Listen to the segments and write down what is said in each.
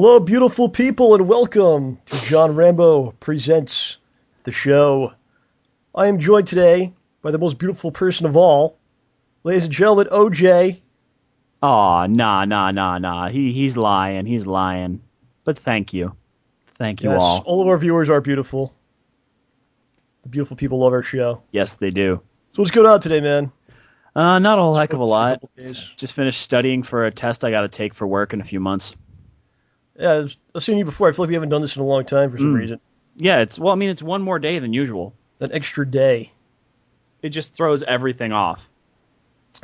Hello, beautiful people, and welcome to John Rambo Presents The Show. I am joined today by the most beautiful person of all, ladies and gentlemen, OJ. Aw, nah. He's lying. But thank you. Thank you Yes, all. all of our viewers are beautiful. The beautiful people love our show. Yes, they do. So what's going on today, man? Not a whole heck of a lot. Days. Just finished studying for a test I got to take for work in a few months. Yeah, I've seen you before. I feel like we haven't done this in a long time for some reason. Yeah, it's one more day than usual. An extra day. It just throws everything off.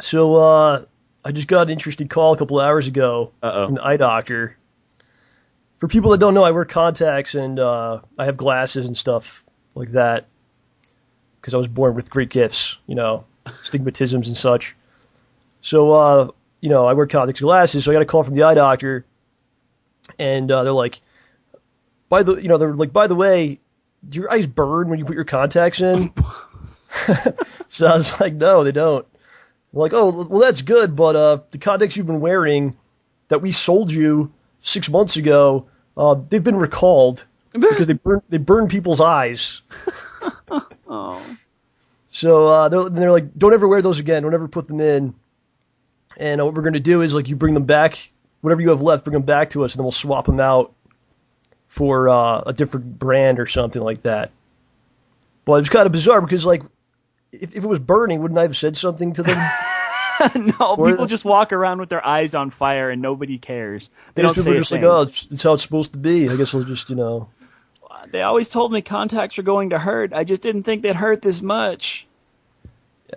So, I just got an interesting call a couple of hours ago from the eye doctor. For people that don't know, I wear contacts and I have glasses and stuff like that because I was born with great gifts, stigmatisms and such. So, I wear contacts and glasses, so I got a call from the eye doctor, and they're like, by the way, do your eyes burn when you put your contacts in? So I was like, no, they don't. I'm like, oh, well, that's good, but the contacts you've been wearing that we sold you 6 months ago, they've been recalled because they burn people's eyes. Oh. So they're like, don't ever wear those again. Don't ever put them in. And what we're going to do is, like, you bring them back, whatever you have left, bring them back to us, and then we'll swap them out for a different brand or something like that. But it's kind of bizarre because, like, if it was burning, wouldn't I have said something to them? No, people just walk around with their eyes on fire and nobody cares. They don't say people are just like, oh, it's how it's supposed to be. I guess we'll just, They always told me contacts are going to hurt. I just didn't think they'd hurt this much.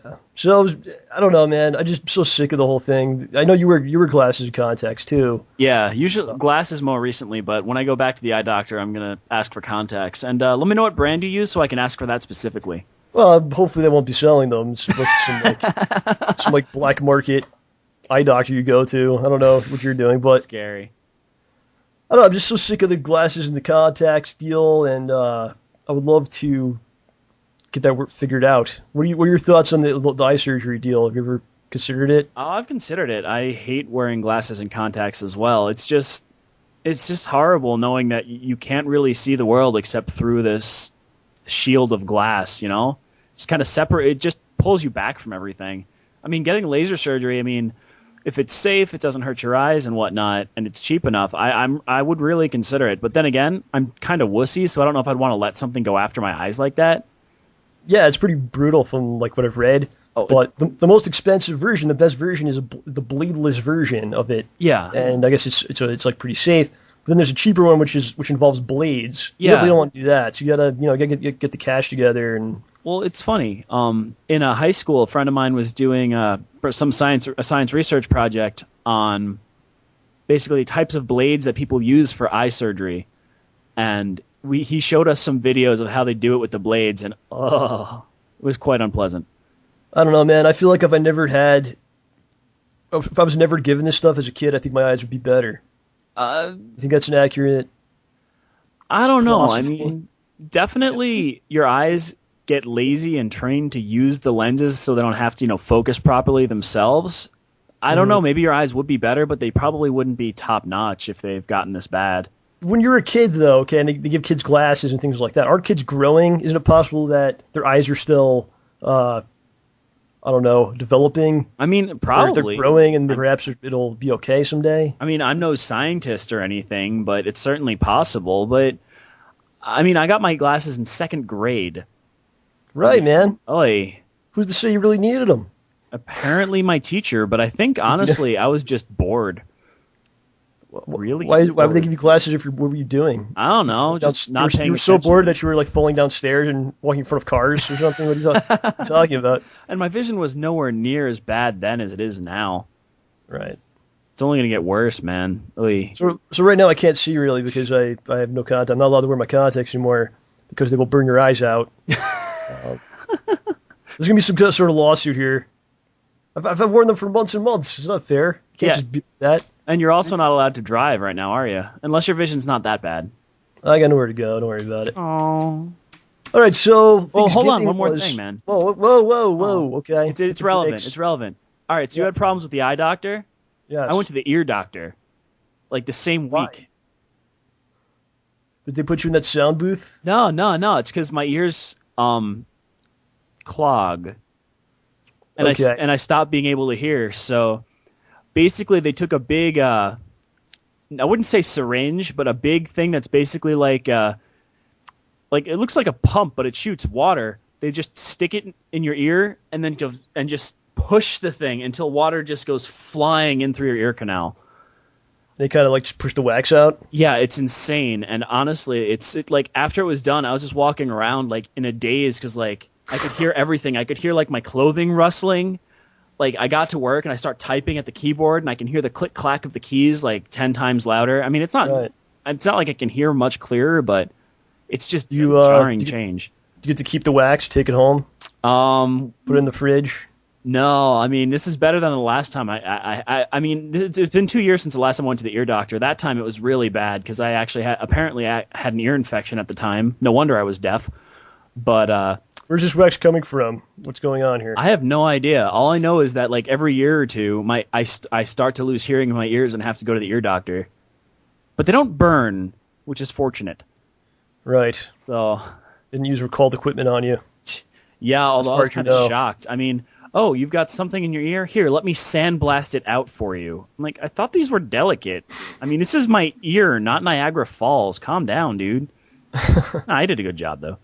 Yeah. So I don't know, man. I'm just so sick of the whole thing. I know you wear glasses and contacts too. Yeah, usually glasses more recently, but when I go back to the eye doctor, I'm gonna ask for contacts. And let me know what brand you use so I can ask for that specifically. Well, hopefully they won't be selling them. It's some black market eye doctor you go to. I don't know what you're doing, but Scary. I don't know. I'm just so sick of the glasses and the contacts deal, and I would love to get that figured out. What are your thoughts on the eye surgery deal? Have you ever considered it? Oh, I've considered it. I hate wearing glasses and contacts as well. It's just horrible knowing that you can't really see the world except through this shield of glass, It's kind of separate. It just pulls you back from everything. I mean, getting laser surgery, if it's safe, it doesn't hurt your eyes and whatnot, and it's cheap enough, I would really consider it. But then again, I'm kind of wussy, so I don't know if I'd want to let something go after my eyes like that. Yeah, it's pretty brutal from what I've read. But the most expensive version, the best version, is the bleedless version of it. Yeah, and I guess it's like pretty safe. But then there's a cheaper one which involves blades. You Yeah, definitely don't want to do that. So you gotta get the cash together. And well, it's funny. In a high school, a friend of mine was doing a science research project on basically types of blades that people use for eye surgery, and he showed us some videos of how they do it with the blades, and it was quite unpleasant. I don't know, man. I feel like if I was never given this stuff as a kid, I think my eyes would be better. I think that's an accurate I don't know. philosophy. Definitely your eyes get lazy and trained to use the lenses so they don't have to, focus properly themselves. I don't know. Maybe your eyes would be better, but they probably wouldn't be top notch if they've gotten this bad. When you're a kid, though, okay, and they give kids glasses and things like that, aren't kids growing? Isn't it possible that their eyes are still, I don't know, developing? Probably. Or they're growing, and perhaps it'll be okay someday? I'm no scientist or anything, but it's certainly possible. But, I got my glasses in second grade. Right, man. Oy. Who's to say you really needed them? Apparently my teacher, but I think, honestly, I was just bored. Really? Why would they give you glasses what were you doing? I don't know. Just not paying attention. You were so bored that you were falling downstairs and walking in front of cars or something? What are you talking about? And my vision was nowhere near as bad then as it is now. Right. It's only going to get worse, man. Oy. So right now I can't see really because I have no contact. I'm not allowed to wear my contacts anymore because they will burn your eyes out. There's going to be some sort of lawsuit here. I've worn them for months and months. It's not fair. You can't just be that. And you're also not allowed to drive right now, are you? Unless your vision's not that bad. I got nowhere to go. Don't worry about it. Oh. All right, so... Well, hold on. One more thing, man. Whoa. Okay. It's relevant. It's relevant. All right, so you had problems with the eye doctor? Yes. I went to the ear doctor. The same week. Did they put you in that sound booth? No. It's because my ears clog, and I stopped being able to hear. So basically, they took a big I wouldn't say syringe, but a big thing that's basically like it looks like a pump, but it shoots water. They just stick it in your ear and then just push the thing until water just goes flying in through your ear canal. They kind of like just push the wax out? Yeah, it's insane. And honestly, it's like after it was done, I was just walking around like in a daze because like I could hear everything. I could hear like my clothing rustling. Like I got to work and I start typing at the keyboard and I can hear the click clack of the keys like 10 times louder. I mean, it's not like I can hear much clearer, but it's just a jarring change. Do you get to keep the wax, take it home? Put it in the fridge? No, I mean, this is better than the last time. I mean, it's been 2 years since the last time I went to the ear doctor. That time it was really bad because I actually had an ear infection at the time. No wonder I was deaf. But where's this wax coming from? What's going on here? I have no idea. All I know is that like every year or two, I start to lose hearing in my ears and have to go to the ear doctor. But they don't burn, which is fortunate. Right. So didn't use recalled equipment on you. Yeah, although I was kind of shocked. I mean, oh, you've got something in your ear? Here, let me sandblast it out for you. I'm like, I thought these were delicate. I mean, this is my ear, not Niagara Falls. Calm down, dude. I did a good job, though.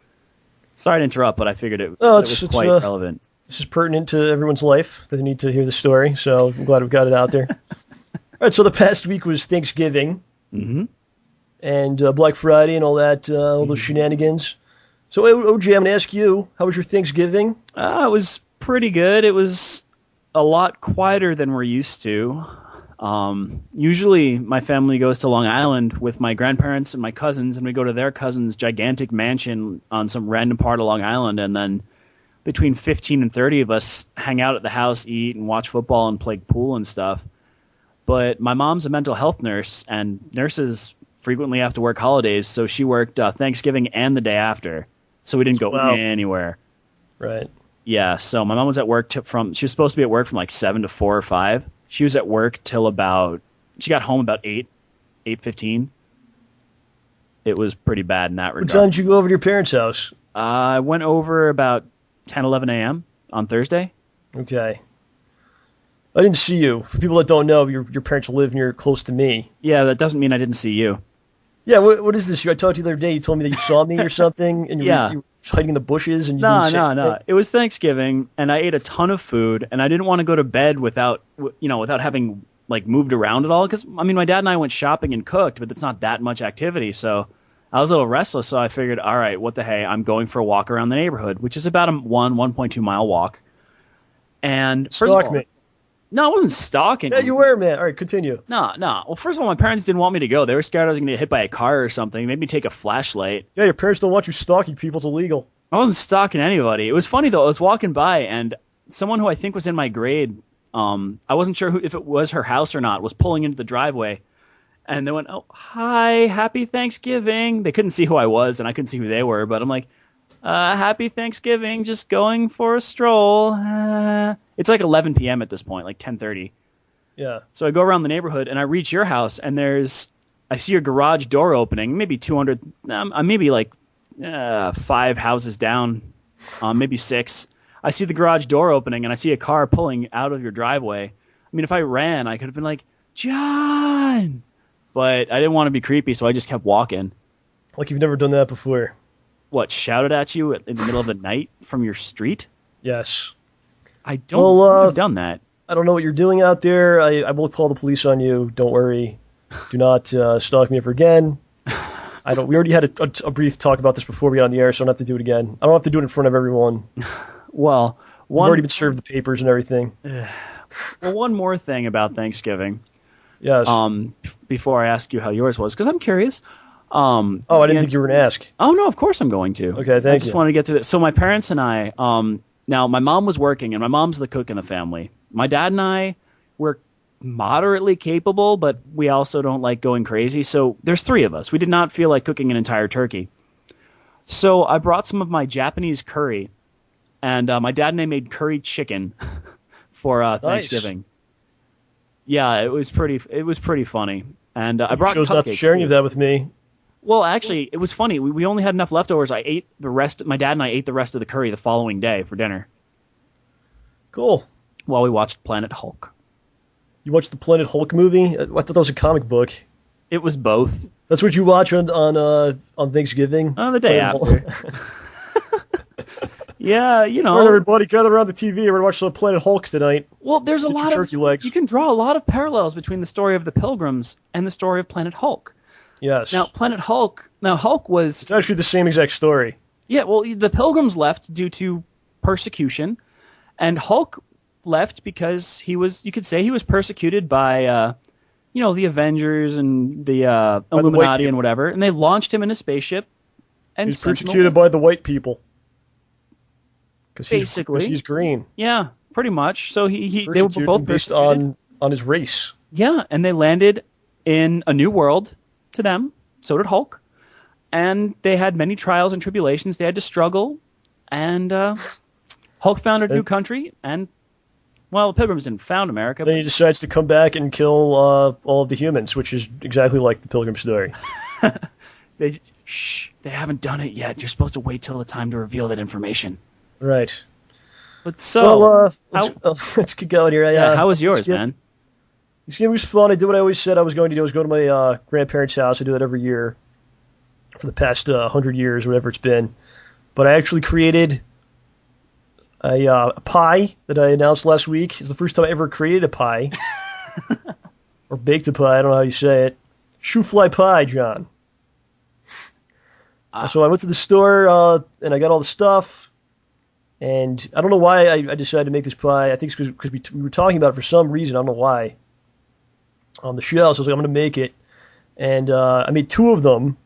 Sorry to interrupt, but I figured it was quite relevant. This is pertinent to everyone's life. They need to hear the story, so I'm glad we've got it out there. All right, so the past week was Thanksgiving. Mm-hmm. And Black Friday and all that, all those shenanigans. So, OJ, I'm going to ask you, how was your Thanksgiving? It was pretty good. It was a lot quieter than we're used to. Usually my family goes to Long Island with my grandparents and my cousins, and we go to their cousin's gigantic mansion on some random part of Long Island, and then between 15 and 30 of us hang out at the house, eat, and watch football and play pool and stuff. But my mom's a mental health nurse, and nurses frequently have to work holidays, so she worked Thanksgiving and the day after. So we didn't go anywhere. Right. Yeah, so my mom was at work she was supposed to be at work from like 7 to 4 or 5. She was at work till she got home about 8:15. It was pretty bad in that regard. What time did you go over to your parents' house? I went over about 10, 11 a.m. on Thursday. Okay. I didn't see you. For people that don't know, your parents live near close to me. Yeah, that doesn't mean I didn't see you. Yeah, what is this? I talked to you the other day. You told me that you saw me or something, and you were hiding in the bushes, and you didn't say anything. No. It was Thanksgiving, and I ate a ton of food, and I didn't want to go to bed without having like moved around at all. Because I mean, my dad and I went shopping and cooked, but it's not that much activity. So I was a little restless. So I figured, all right, what the hey? I'm going for a walk around the neighborhood, which is about a 1.2 mile walk. And stalk me. No, I wasn't stalking. Yeah, you were, man. All right, continue. No. Well, first of all, my parents didn't want me to go. They were scared I was going to get hit by a car or something. They made me take a flashlight. Yeah, your parents don't want you stalking people. It's illegal. I wasn't stalking anybody. It was funny, though. I was walking by, and someone who I think was in my grade, I wasn't sure if it was her house or not, was pulling into the driveway. And they went, oh, hi, happy Thanksgiving. They couldn't see who I was, and I couldn't see who they were. But I'm like, happy Thanksgiving, just going for a stroll. It's like 11 p.m. at this point, like 10:30. Yeah. So I go around the neighborhood, and I reach your house, and I see your garage door opening, maybe 200, maybe like 5 houses down, maybe 6. I see the garage door opening, and I see a car pulling out of your driveway. I mean, if I ran, I could have been like, John! But I didn't want to be creepy, so I just kept walking. Like you've never done that before. What, shouted at you in the middle of the night from your street? Yes. I don't have done that. I don't know what you're doing out there. I will call the police on you. Don't worry. Do not stalk me ever again. We already had a brief talk about this before we got on the air, so I don't have to do it again. I don't have to do it in front of everyone. Well, We've already been served the papers and everything. Well, one more thing about Thanksgiving. Yes. Before I ask you how yours was, because I'm curious. I didn't think you were going to ask. Oh, no, of course I'm going to. Okay, thank you. I just wanted to get through this. So my parents and I, now my mom was working, and my mom's the cook in the family. My dad and I were moderately capable, but we also don't like going crazy. So there's 3 of us. We did not feel like cooking an entire turkey. So I brought some of my Japanese curry, and my dad and I made curry chicken for Thanksgiving. Yeah, it was pretty funny. And I brought chose cupcakes. Not to share any of that with me. Well, actually, it was funny. We only had enough leftovers. I ate the rest. My dad and I ate the rest of the curry the following day for dinner. Cool. While we watched Planet Hulk. You watched the Planet Hulk movie? I thought that was a comic book. It was both. That's what you watch on Thanksgiving? The day after. Yeah, you know. All right, everybody, gather around the TV. We're going to watch some Planet Hulk tonight. Well, there's a lot of turkey legs. You can draw a lot of parallels between the story of the Pilgrims and the story of Planet Hulk. Yes. Now, Hulk was... It's actually the same exact story. Yeah, well, the Pilgrims left due to persecution, and Hulk left because you could say he was persecuted by, the Avengers and the Illuminati and whatever, and they launched him in a spaceship. And he's persecuted by the white people. Basically. He's green. Yeah, pretty much. So they were both based on his race. Yeah, and they landed in a new world to them. So did Hulk. And they had many trials and tribulations. They had to struggle. And Hulk founded a new country. And, well, the Pilgrims didn't found America. Then he decides to come back and kill all of the humans, which is exactly like the Pilgrim story. They haven't done it yet. You're supposed to wait till the time to reveal that information. Right. But so... let's get going here. How was yours, man? This game was fun. I did what I always said I was going to do. I was going to my grandparents' house. I do that every year for the past 100 years, whatever it's been. But I actually created a pie that I announced last week. It's the first time I ever created a pie. Or baked a pie. I don't know how you say it. Shoe-fly pie, John. So I went to the store and I got all the stuff. And I don't know why I decided to make this pie. I think it's because we were talking about it for some reason. I don't know why. On the show, so I was like, I'm going to make it. And I made 2 of them.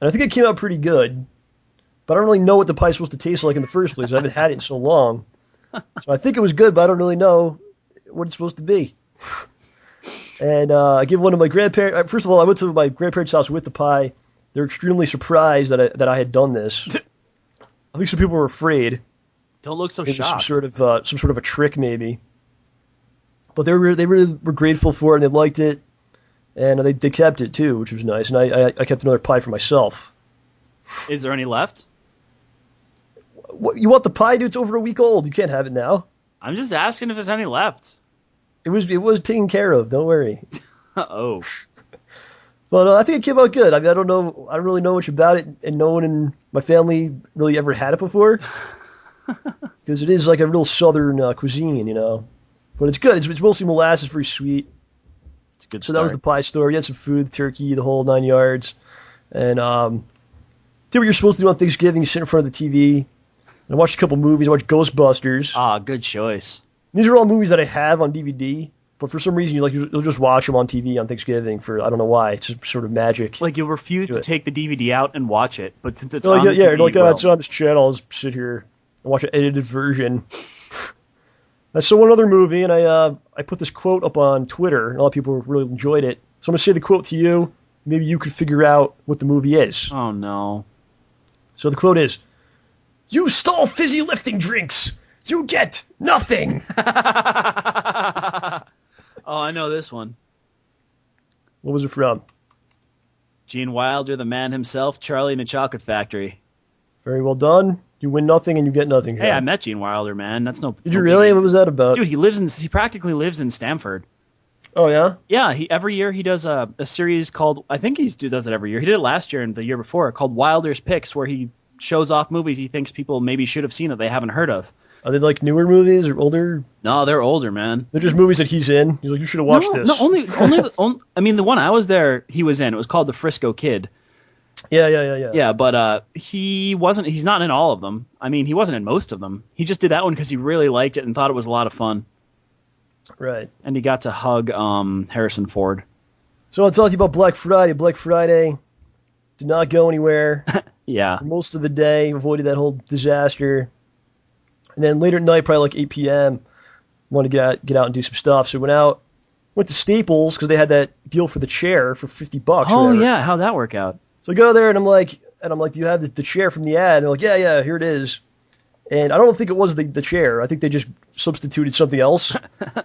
And I think it came out pretty good. But I don't really know what the pie's supposed to taste like in the first place. I haven't had it in so long. So I think it was good, but I don't really know what it's supposed to be. And I gave one to my grandparents. First of all, I went to my grandparents' house with the pie. They're extremely surprised that I had done this. I think some people were afraid. Don't look so shocked. Some sort of a trick, maybe. But they really were grateful for it, and they liked it, and they kept it too, which was nice. And I kept another pie for myself. Is there any left? What, you want the pie, dude? It's over a week old. You can't have it now. I'm just asking if there's any left. It was taken care of. Don't worry. Oh. But I think it came out good. I mean, I don't really know much about it, and no one in my family really ever had it before. Because it is like a real southern cuisine, you know. But it's good. It's mostly molasses, very sweet. It's a good So that was the pie store. You had some food, turkey, the whole 9 yards. And did what you're supposed to do on Thanksgiving. You sit in front of the TV. And I watched a couple movies. I watched Ghostbusters. Ah, good choice. These are all movies that I have on DVD. But for some reason, you'll just watch them on TV on Thanksgiving for, I don't know why. It's just sort of magic. Like, you'll refuse to take the DVD out and watch it. But since it's on the TV, like, it's on this channel. I'll just sit here and watch an edited version. I saw one other movie, and I put this quote up on Twitter, and a lot of people really enjoyed it. So I'm going to say the quote to you. Maybe you could figure out what the movie is. Oh, no. So the quote is, "You stole fizzy lifting drinks. You get nothing." Oh, I know this one. What was it from? Gene Wilder, the man himself, Charlie in the Chocolate Factory. Very well done. You win nothing and you get nothing. Hey, I met Gene Wilder, man. That's no. Did you really? What was that about? Dude, he practically lives in Stamford. Oh yeah. Yeah, every year he does a series called. I think he does it every year. He did it last year and the year before, called Wilder's Picks, where he shows off movies he thinks people maybe should have seen that they haven't heard of. Are they like newer movies or older? No, they're older, man. They're just movies that he's in. He's like, you should have watched this. No, only I mean, the one I was there, he was in. It was called The Frisco Kid. Yeah. Yeah, but he's not in all of them. I mean, he wasn't in most of them. He just did that one because he really liked it and thought it was a lot of fun. Right. And he got to hug Harrison Ford. So I'll tell you about Black Friday. Black Friday did not go anywhere. Yeah. For most of the day, avoided that whole disaster. And then later at night, probably like 8 p.m., wanted to get out and do some stuff. So went to Staples because they had that deal for the chair for $50. Oh, yeah. How'd that work out? So I go there and I'm like, do you have the chair from the ad? And they're like, yeah, here it is. And I don't think it was the chair. I think they just substituted something else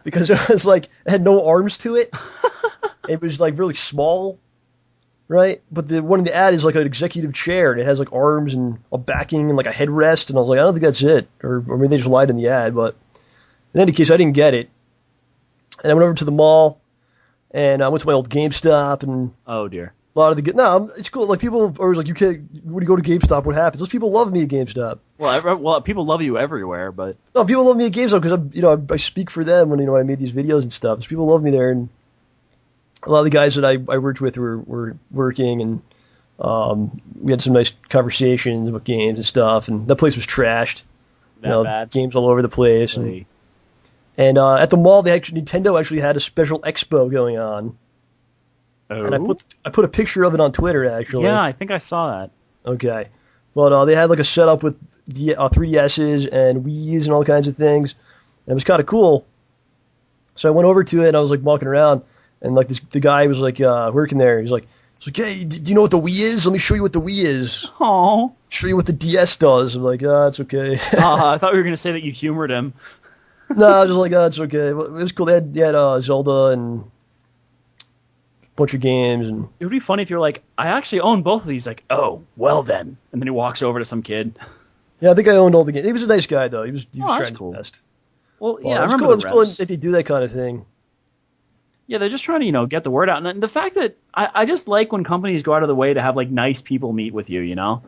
because it was like, it had no arms to it. It was like really small. right? But the one in the ad is like an executive chair, and it has like arms and a backing and like a headrest, and I was like, I don't think that's it, or maybe they just lied in the ad. But in any case, I didn't get it, and I went over to the mall, and I went to my old GameStop, and oh dear, a lot of the it's cool. Like people are always like, you can't when you go to GameStop, what happens? Those people love me at GameStop. Well, people love you everywhere, but no, people love me at GameStop because I speak for them when I made these videos and stuff. So people love me there, and a lot of the guys that I worked with were working, and we had some nice conversations about games and stuff. And that place was trashed. Bad. Games all over the place. And at the mall, Nintendo actually had a special expo going on. Oh. And I put a picture of it on Twitter, actually. Yeah, I think I saw that. Okay. But they had like a setup with the 3DSs and Wii's and all kinds of things. And it was kind of cool. So I went over to it, and I was like walking around. And like the guy was like working there. He's like, hey, do you know what the Wii is? Let me show you what the Wii is. Oh. Show you what the DS does. I'm like, it's okay. I thought we were going to say that you humored him. No, I was just like, it's okay. It was cool. They had Zelda and a bunch of games. And it would be funny if you're like, I actually own both of these. Like, oh, well then. And then he walks over to some kid. Yeah, I think I owned all the games. He was a nice guy, though. He was trying his best. Well, yeah, I remember it was cool that they do that kind of thing. Yeah, they're just trying to, get the word out. And the fact that I just like when companies go out of the way to have, like, nice people meet with you,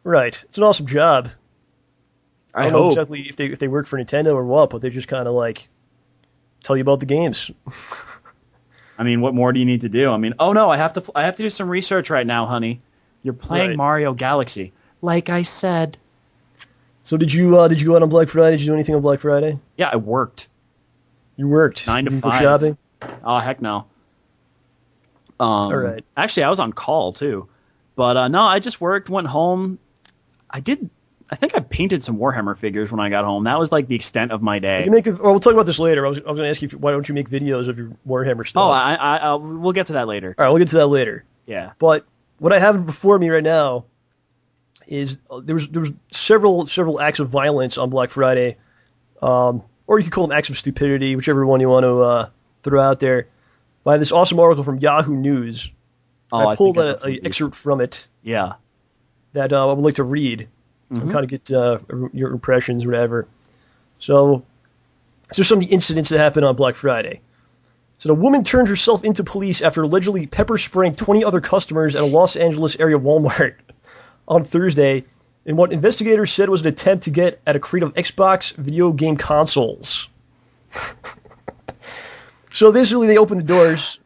Right. It's an awesome job. I don't hope. know exactly if they work for Nintendo or what, but they just kind of, like, tell you about the games. I mean, what more do you need to do? I mean, oh, no, I have to do some research right now, honey. You're playing Mario Galaxy. Like I said. So did you go out on Black Friday? Did you do anything on Black Friday? Yeah, I worked. You worked 9 to 5. Go shopping? Oh, heck no. All right. Actually, I was on call too, but no, I just worked, went home. I think I painted some Warhammer figures when I got home. That was like the extent of my day. We'll talk about this later. I was going to ask you why don't you make videos of your Warhammer stuff? Oh, we'll get to that later. All right, we'll get to that later. Yeah. But what I have before me right now is there was several acts of violence on Black Friday. Or you could call them acts of stupidity, whichever one you want to throw out there, by this awesome article from Yahoo News. I pulled an excerpt from it. Yeah. That I would like to read and kind of get your impressions, whatever. So some of the incidents that happened on Black Friday. So a woman turned herself into police after allegedly pepper spraying 20 other customers at a Los Angeles area Walmart on Thursday in what investigators said was an attempt to get at a crate of Xbox video game consoles. So basically they opened the doors.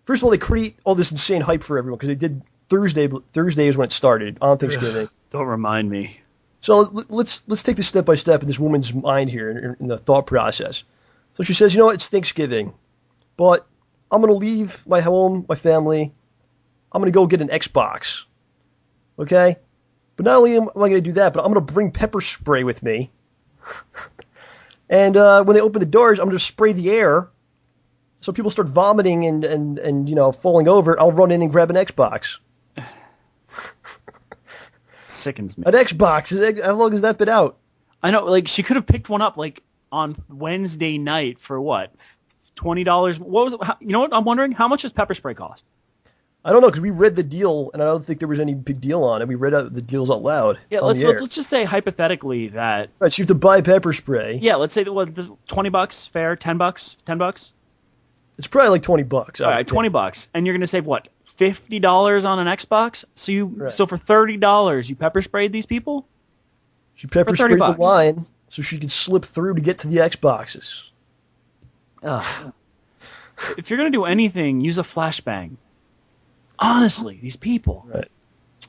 First of all, they create all this insane hype for everyone because they did Thursday is when it started, on Thanksgiving. Don't remind me. So let's take this step by step in this woman's mind here, in the thought process. So she says, it's Thanksgiving, but I'm going to leave my home, my family. I'm going to go get an Xbox. Okay? But not only am I going to do that, but I'm going to bring pepper spray with me. And when they open the doors, I'm going to spray the air. So people start vomiting and falling over. I'll run in and grab an Xbox. Sickens me. An Xbox. How long has that been out? I know. Like, she could have picked one up like on Wednesday night for what? $20. What was it? You know what? I'm wondering, how much does pepper spray cost? I don't know, because we read the deal, and I don't think there was any big deal on it. We read out the deals out loud. Yeah, let's just say hypothetically that. Right, so you have to buy pepper spray. Yeah, let's say that was $20 fair, $10. It's probably like $20. All right, $20, and you're going to save what? $50 on an Xbox. So for $30, you pepper sprayed these people. She pepper sprayed the line so she could slip through to get to the Xboxes. Ugh. If you're going to do anything, use a flashbang. Honestly, these people. Right.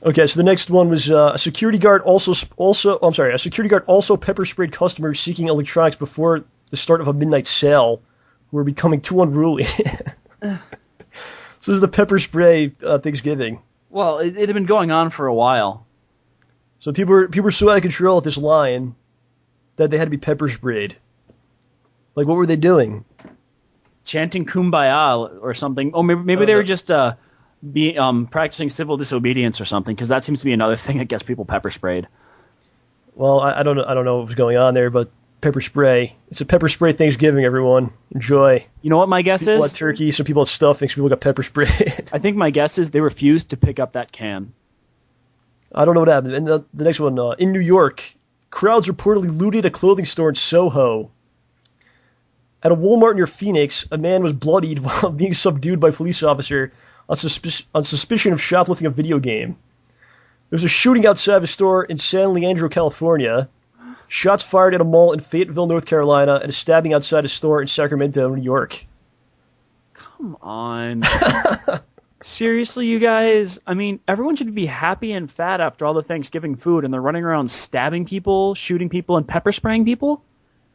Okay, so the next one was a security guard also pepper sprayed customers seeking electronics before the start of a midnight sale who were becoming too unruly. So this is the pepper spray Thanksgiving. Well, it had been going on for a while. So people were so out of control at this line that they had to be pepper sprayed. Like, what were they doing? Chanting Kumbaya or something. Oh, maybe they were just practicing civil disobedience or something, because that seems to be another thing that gets people pepper sprayed. Well, I don't know what was going on there, but pepper spray. It's a pepper spray Thanksgiving, everyone. Enjoy. You know what my guess People is? got turkey, some people had stuffing, some people got pepper spray. I think my guess is they refused to pick up that can. I don't know what happened. And the next one, in New York, crowds reportedly looted a clothing store in Soho. At a Walmart near Phoenix, a man was bloodied while being subdued by a police officer on suspicion of shoplifting a video game. There was a shooting outside of a store in San Leandro, California. Shots fired at a mall in Fayetteville, North Carolina, and a stabbing outside a store in Sacramento, New York. Come on. Seriously, you guys? I mean, everyone should be happy and fat after all the Thanksgiving food, and they're running around stabbing people, shooting people, and pepper spraying people?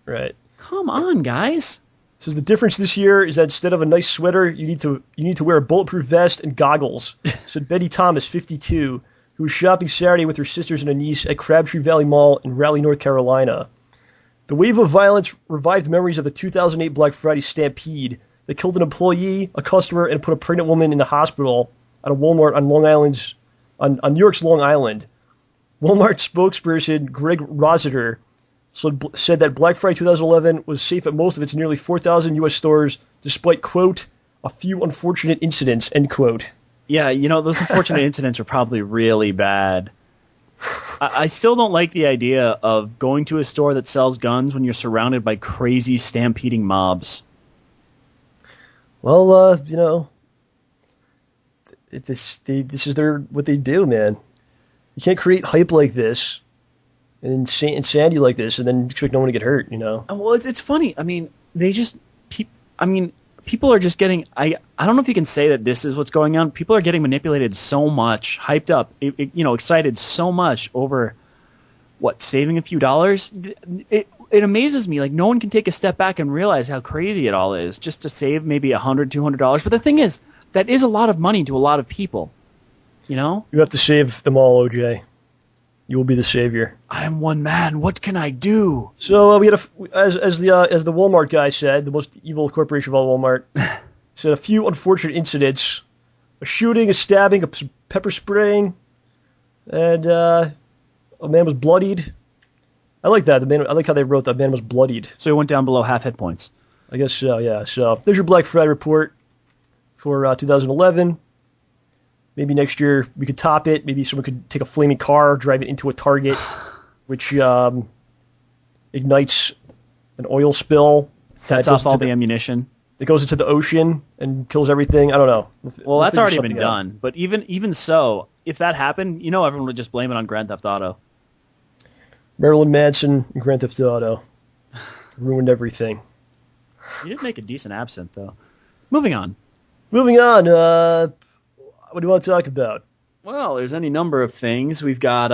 Right. Come on, guys. So the difference this year is that instead of a nice sweater, you need to wear a bulletproof vest and goggles, said Betty Thomas, 52, who was shopping Saturday with her sisters and a niece at Crabtree Valley Mall in Raleigh, North Carolina. The wave of violence revived memories of the 2008 Black Friday stampede that killed an employee, a customer, and put a pregnant woman in the hospital at a Walmart on New York's Long Island. Walmart spokesperson Greg Rossiter said that Black Friday 2011 was safe at most of its nearly 4,000 U.S. stores, despite, quote, a few unfortunate incidents, end quote. Yeah, those unfortunate incidents are probably really bad. I still don't like the idea of going to a store that sells guns when you're surrounded by crazy stampeding mobs. Well, this is what they do, man. You can't create hype like this and insanity like this and then expect no one to get hurt, Well, it's funny. I mean, people are just getting. I don't know if you can say that this is what's going on. People are getting manipulated so much, hyped up, excited so much over saving a few dollars. It amazes me. Like, no one can take a step back and realize how crazy it all is just to save maybe $100, $200. But the thing is, that is a lot of money to a lot of people. You have to save them all, OJ. You will be the savior. I am one man. What can I do? So we had as the Walmart guy said, the most evil corporation of all, Walmart, said a few unfortunate incidents: a shooting, a stabbing, a pepper spraying, and a man was bloodied. I like that. I like how they wrote that man was bloodied. So he went down below half hit points. I guess so. Yeah. So there's your Black Friday report for 2011. Maybe next year we could top it. Maybe someone could take a flaming car, drive it into a Target, which ignites an oil spill. Sets off all the ammunition. It goes into the ocean and kills everything. I don't know. Well, that's already been done. But even so, if that happened, everyone would just blame it on Grand Theft Auto. Marilyn Manson and Grand Theft Auto ruined everything. You did make a decent absinthe, though. Moving on. What do you want to talk about? Well, there's any number of things. We've got,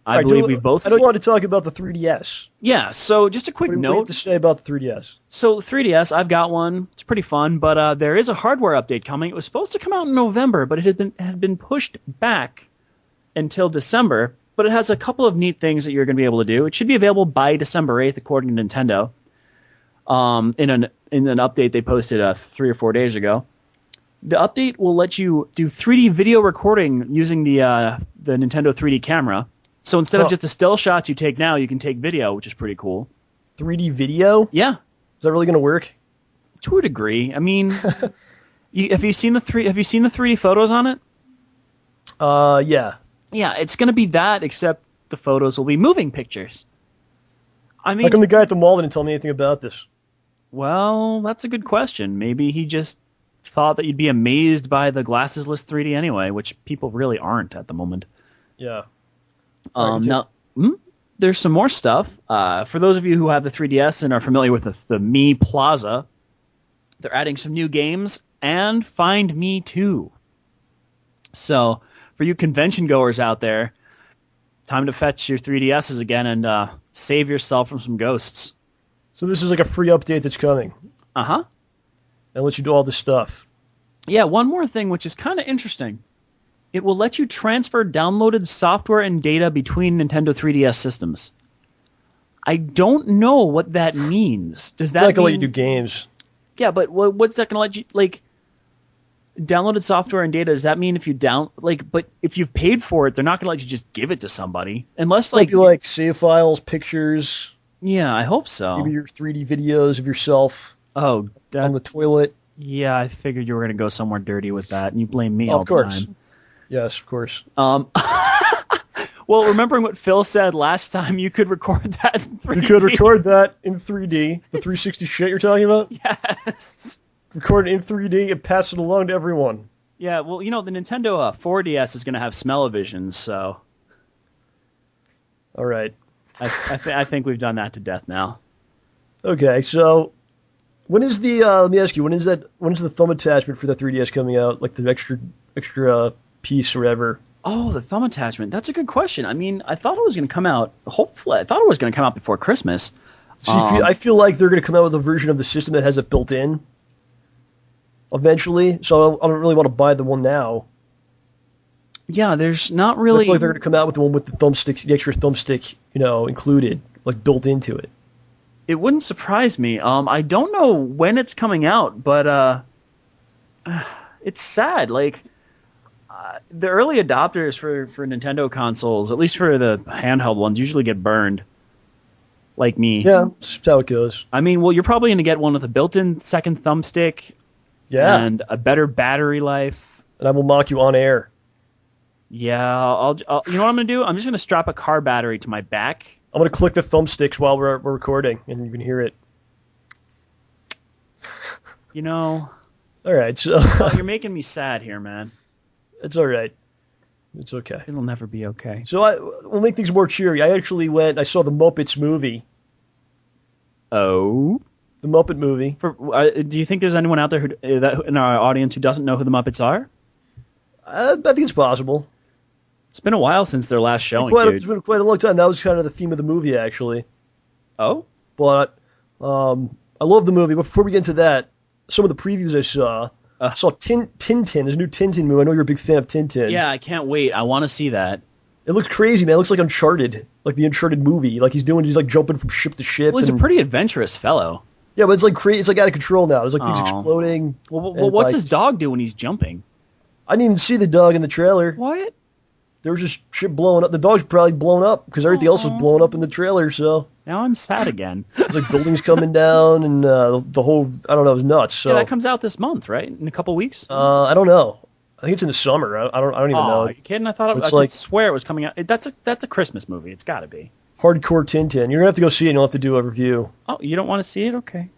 I believe we both... I don't want to talk about the 3DS. Yeah, so just a quick note. What do you have to say about the 3DS? So the 3DS, I've got one. It's pretty fun, but there is a hardware update coming. It was supposed to come out in November, but it had been pushed back until December. But it has a couple of neat things that you're going to be able to do. It should be available by December 8th, according to Nintendo. In an update they posted 3 or 4 days ago. The update will let you do 3D video recording using the Nintendo 3D camera. So instead of just the still shots you take now, you can take video, which is pretty cool. 3D video? Yeah. Is that really going to work? To a degree. I mean, have you seen the 3D photos on it? Yeah. Yeah, it's going to be that, except the photos will be moving pictures. I mean, how come the guy at the mall didn't tell me anything about this? Well, that's a good question. Maybe he just thought that you'd be amazed by the glassesless 3D anyway, which people really aren't at the moment. Yeah. Now, there's some more stuff. For those of you who have the 3DS and are familiar with the Me Plaza, they're adding some new games and Find Me Too. So, for you convention goers out there, time to fetch your 3DSs again and save yourself from some ghosts. So this is like a free update that's coming. Uh-huh. And lets you do all this stuff. Yeah, one more thing, which is kind of interesting. It will let you transfer downloaded software and data between Nintendo 3DS systems. I don't know what that means. Does that it's not going to let you do games. Yeah, but what's that going to let you... Like, downloaded software and data, does that mean if you but if you've paid for it, they're not going to let you just give it to somebody unless Might be like save files, pictures, Yeah, I hope so. Maybe your 3D videos of yourself on the toilet. Yeah, I figured you were going to go somewhere dirty with that, and you blame me all of course. the time. Yes, of course. Well, remembering what Phil said last time, you could record that in 3D. You could record that in 3D. The 360 shit you're talking about? Yes. Record it in 3D and pass it along to everyone. Yeah, well, the Nintendo 4DS is going to have smell-o-vision, so... All right. I think we've done that to death now. Okay, so when is the let me ask you, when is the thumb attachment for the 3DS coming out? Like the extra piece or whatever? Oh, the thumb attachment. That's a good question. I mean, I thought it was going to come out, hopefully, I thought it was going to come out before Christmas. See, I feel like they're going to come out with a version of the system that has it built in eventually, so I don't really want to buy the one now. Yeah, there's not really... I feel like they're going to come out with the one with the thumbstick, the extra thumbstick, included, like built into it. It wouldn't surprise me. I don't know when it's coming out, but it's sad. Like, the early adopters for Nintendo consoles, at least for the handheld ones, usually get burned. Like me. Yeah, that's how it goes. I mean, well, you're probably going to get one with a built-in second thumbstick. Yeah. And a better battery life. And I will mock you on air. Yeah, I'll you know what I'm going to do? I'm just going to strap a car battery to my back. I'm going to click the thumbsticks while we're recording, and you can hear it. All right, so... you're making me sad here, man. It's all right. It's okay. It'll never be okay. So we'll make things more cheery. I actually I saw the Muppets movie. Oh? The Muppet movie. Do you think there's anyone out there in our audience who doesn't know who the Muppets are? I think it's possible. It's been a while since their last showing, It's been quite a long time. That was kind of the theme of the movie, actually. Oh? But I love the movie. But before we get into that, some of the previews I saw Tintin. There's a new Tintin movie. I know you're a big fan of Tintin. Yeah, I can't wait. I want to see that. It looks crazy, man. It looks like Uncharted, like the Uncharted movie. Like he's like jumping from ship to ship. Well, he's a pretty adventurous fellow. Yeah, but it's like crazy. It's like out of control now. There's like things exploding. Well, what's his dog do when he's jumping? I didn't even see the dog in the trailer. What? There was just shit blowing up. The dog's probably blown up because everything else was blown up in the trailer. So now I'm sad again. It's like buildings coming down and the whole. I don't know. It was nuts. So yeah, that comes out this month, right? In a couple weeks. I don't know. I think it's in the summer. I don't even know. Are you kidding? I thought I could swear it was coming out. That's a Christmas movie. It's got to be. Hardcore Tintin. You're gonna have to go see it. And you'll have to do a review. Oh, you don't want to see it? Okay.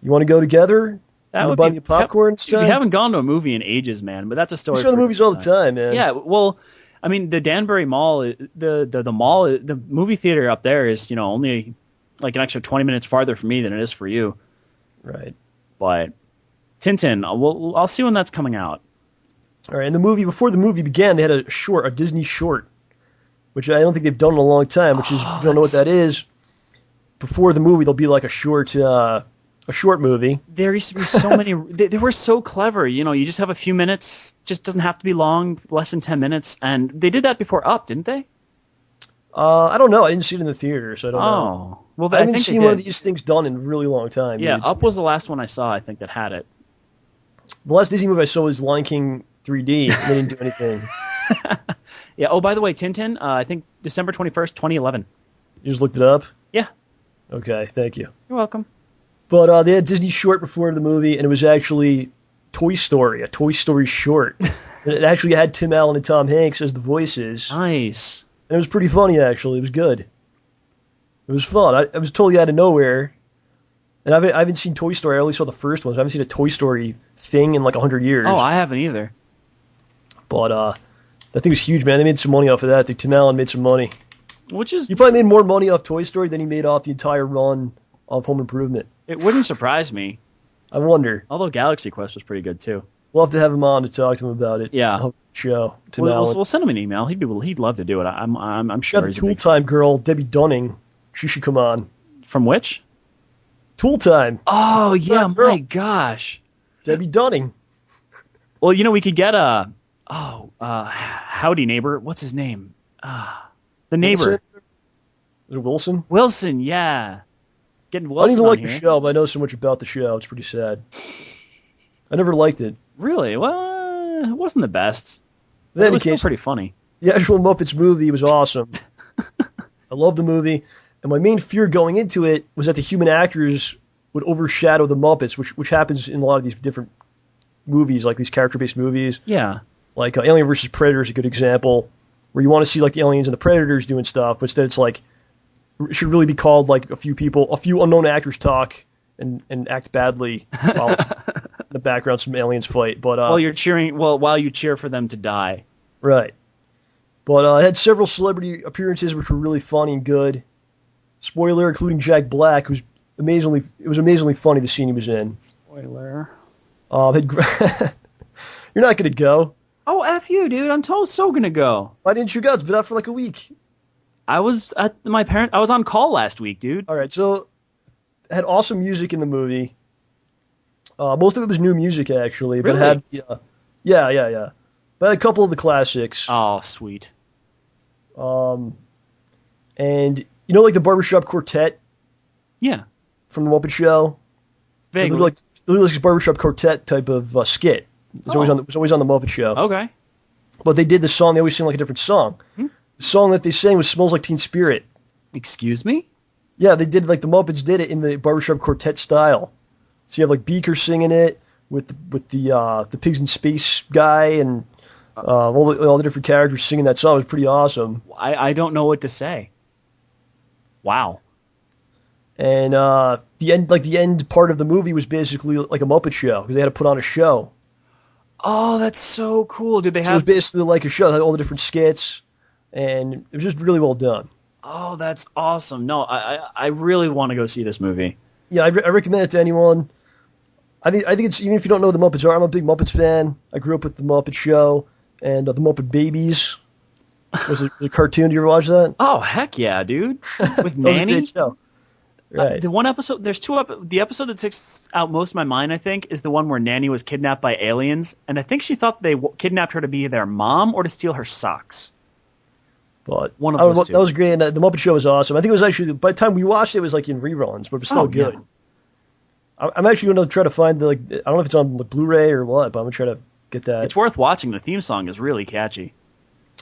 You want to go together? That would buy me popcorn. We haven't gone to a movie in ages, man. But that's a story. We show the movies all the time, man. Yeah. Well, I mean, the Danbury Mall, the mall, the movie theater up there is only like an extra 20 minutes farther for me than it is for you. Right. But Tintin, I'll see when that's coming out. All right. And before the movie began, they had a Disney short, which I don't think they've done in a long time. Which is if you don't know what that is. Before the movie, there'll be like a short movie. There used to be so many. They were so clever. You just have a few minutes. Just doesn't have to be long, less than 10 minutes. And they did that before Up, didn't they? I don't know. I didn't see it in the theater, so I don't know. Well, I haven't seen one of these things done in a really long time. Yeah, dude. Up was the last one I saw, I think, that had it. The last Disney movie I saw was Lion King 3D. And they didn't do anything. Yeah. Oh, by the way, Tintin, I think December 21st, 2011. You just looked it up? Yeah. Okay, thank you. You're welcome. But they had Disney short before the movie, and it was actually Toy Story, a Toy Story short. And it actually had Tim Allen and Tom Hanks as the voices. Nice. And it was pretty funny, actually. It was good. It was fun. I was totally out of nowhere. And I haven't seen Toy Story. I only saw the first one. So I haven't seen a Toy Story thing in like 100 years. Oh, I haven't either. But that thing was huge, man. They made some money off of that. I think Tim Allen made some money. You probably made more money off Toy Story than he made off the entire run of Home Improvement. It wouldn't surprise me. I wonder. Although Galaxy Quest was pretty good too. We'll have to have him on to talk to him about it. Yeah. Show Tim Allen. We'll send him an email. He'd love to do it. I'm sure. Got the Tool Time girl, Debbie Dunning. She should come on. From which? Tool Time. Oh yeah, my gosh. Debbie Dunning. Well, we could get Howdy Neighbor. What's his name? The neighbor. Wilson? Is it Wilson? Wilson, yeah. Getting Wilson. I don't even like here. the show, but I know so much about the show. It's pretty sad. I never liked it. Really? Well, it wasn't the best. It was still pretty funny. The actual Muppets movie was awesome. I love the movie. And my main fear going into it was that the human actors would overshadow the Muppets, which happens in a lot of these different movies, like these character-based movies. Yeah. Like Alien vs. Predator is a good example, where you want to see like the aliens and the predators doing stuff, but instead it's like it should really be called like a few unknown actors talk and act badly while in the background some aliens fight. But while you cheer for them to die. Right. But I had several celebrity appearances which were really funny and good. Spoiler, including Jack Black, who's it was amazingly funny, the scene he was in. Spoiler. You're not going to go. Oh, F you, dude. I'm so going to go. Why didn't you go? It's been out for like a week. I was I was on call last week, dude. All right, so it had awesome music in the movie. Most of it was new music, actually. But Really? it had, yeah. But it had a couple of the classics. Oh, sweet. And, you know, like the Barbershop Quartet Yeah. from the Muppet Show? Vaguely. Like this Barbershop Quartet type of skit. It was always on the Muppet Show. Okay. But they did the song. They always sing like a different song. The song that they sang was "Smells Like Teen Spirit." Excuse me? Yeah, they did like the Muppets did it in the Barbershop Quartet style. So you have like Beaker singing it with the Pigs in Space guy and all the different characters singing that song. It was pretty awesome. I don't know what to say. Wow. And the end part of the movie was basically like a Muppet show because they had to put on a show. Oh, that's so cool. Did they So it was basically like a show. It had all the different skits, and it was just really well done. Oh, that's awesome. No, I really want to go see this movie. Yeah, I recommend it to anyone. I think it's, even if you don't know who the Muppets are, I'm a big Muppets fan. I grew up with the Muppet Show and the Muppet Babies. Was a cartoon. Did you ever watch that? Oh, heck yeah, dude. With That was a Nanny. great show. Right. The one episode, there's two. The episode that sticks out most in my mind, I think, is the one where Nanny was kidnapped by aliens, and I think she thought they kidnapped her to be their mom or to steal her socks. But One of those two. that was great. And the Muppet Show was awesome. I think it was actually, by the time we watched it, it was like in reruns, but it was still good. Yeah. I'm actually going to try to find I don't know if it's on the Blu-ray or what, but I'm going to try to get that. It's worth watching. The theme song is really catchy.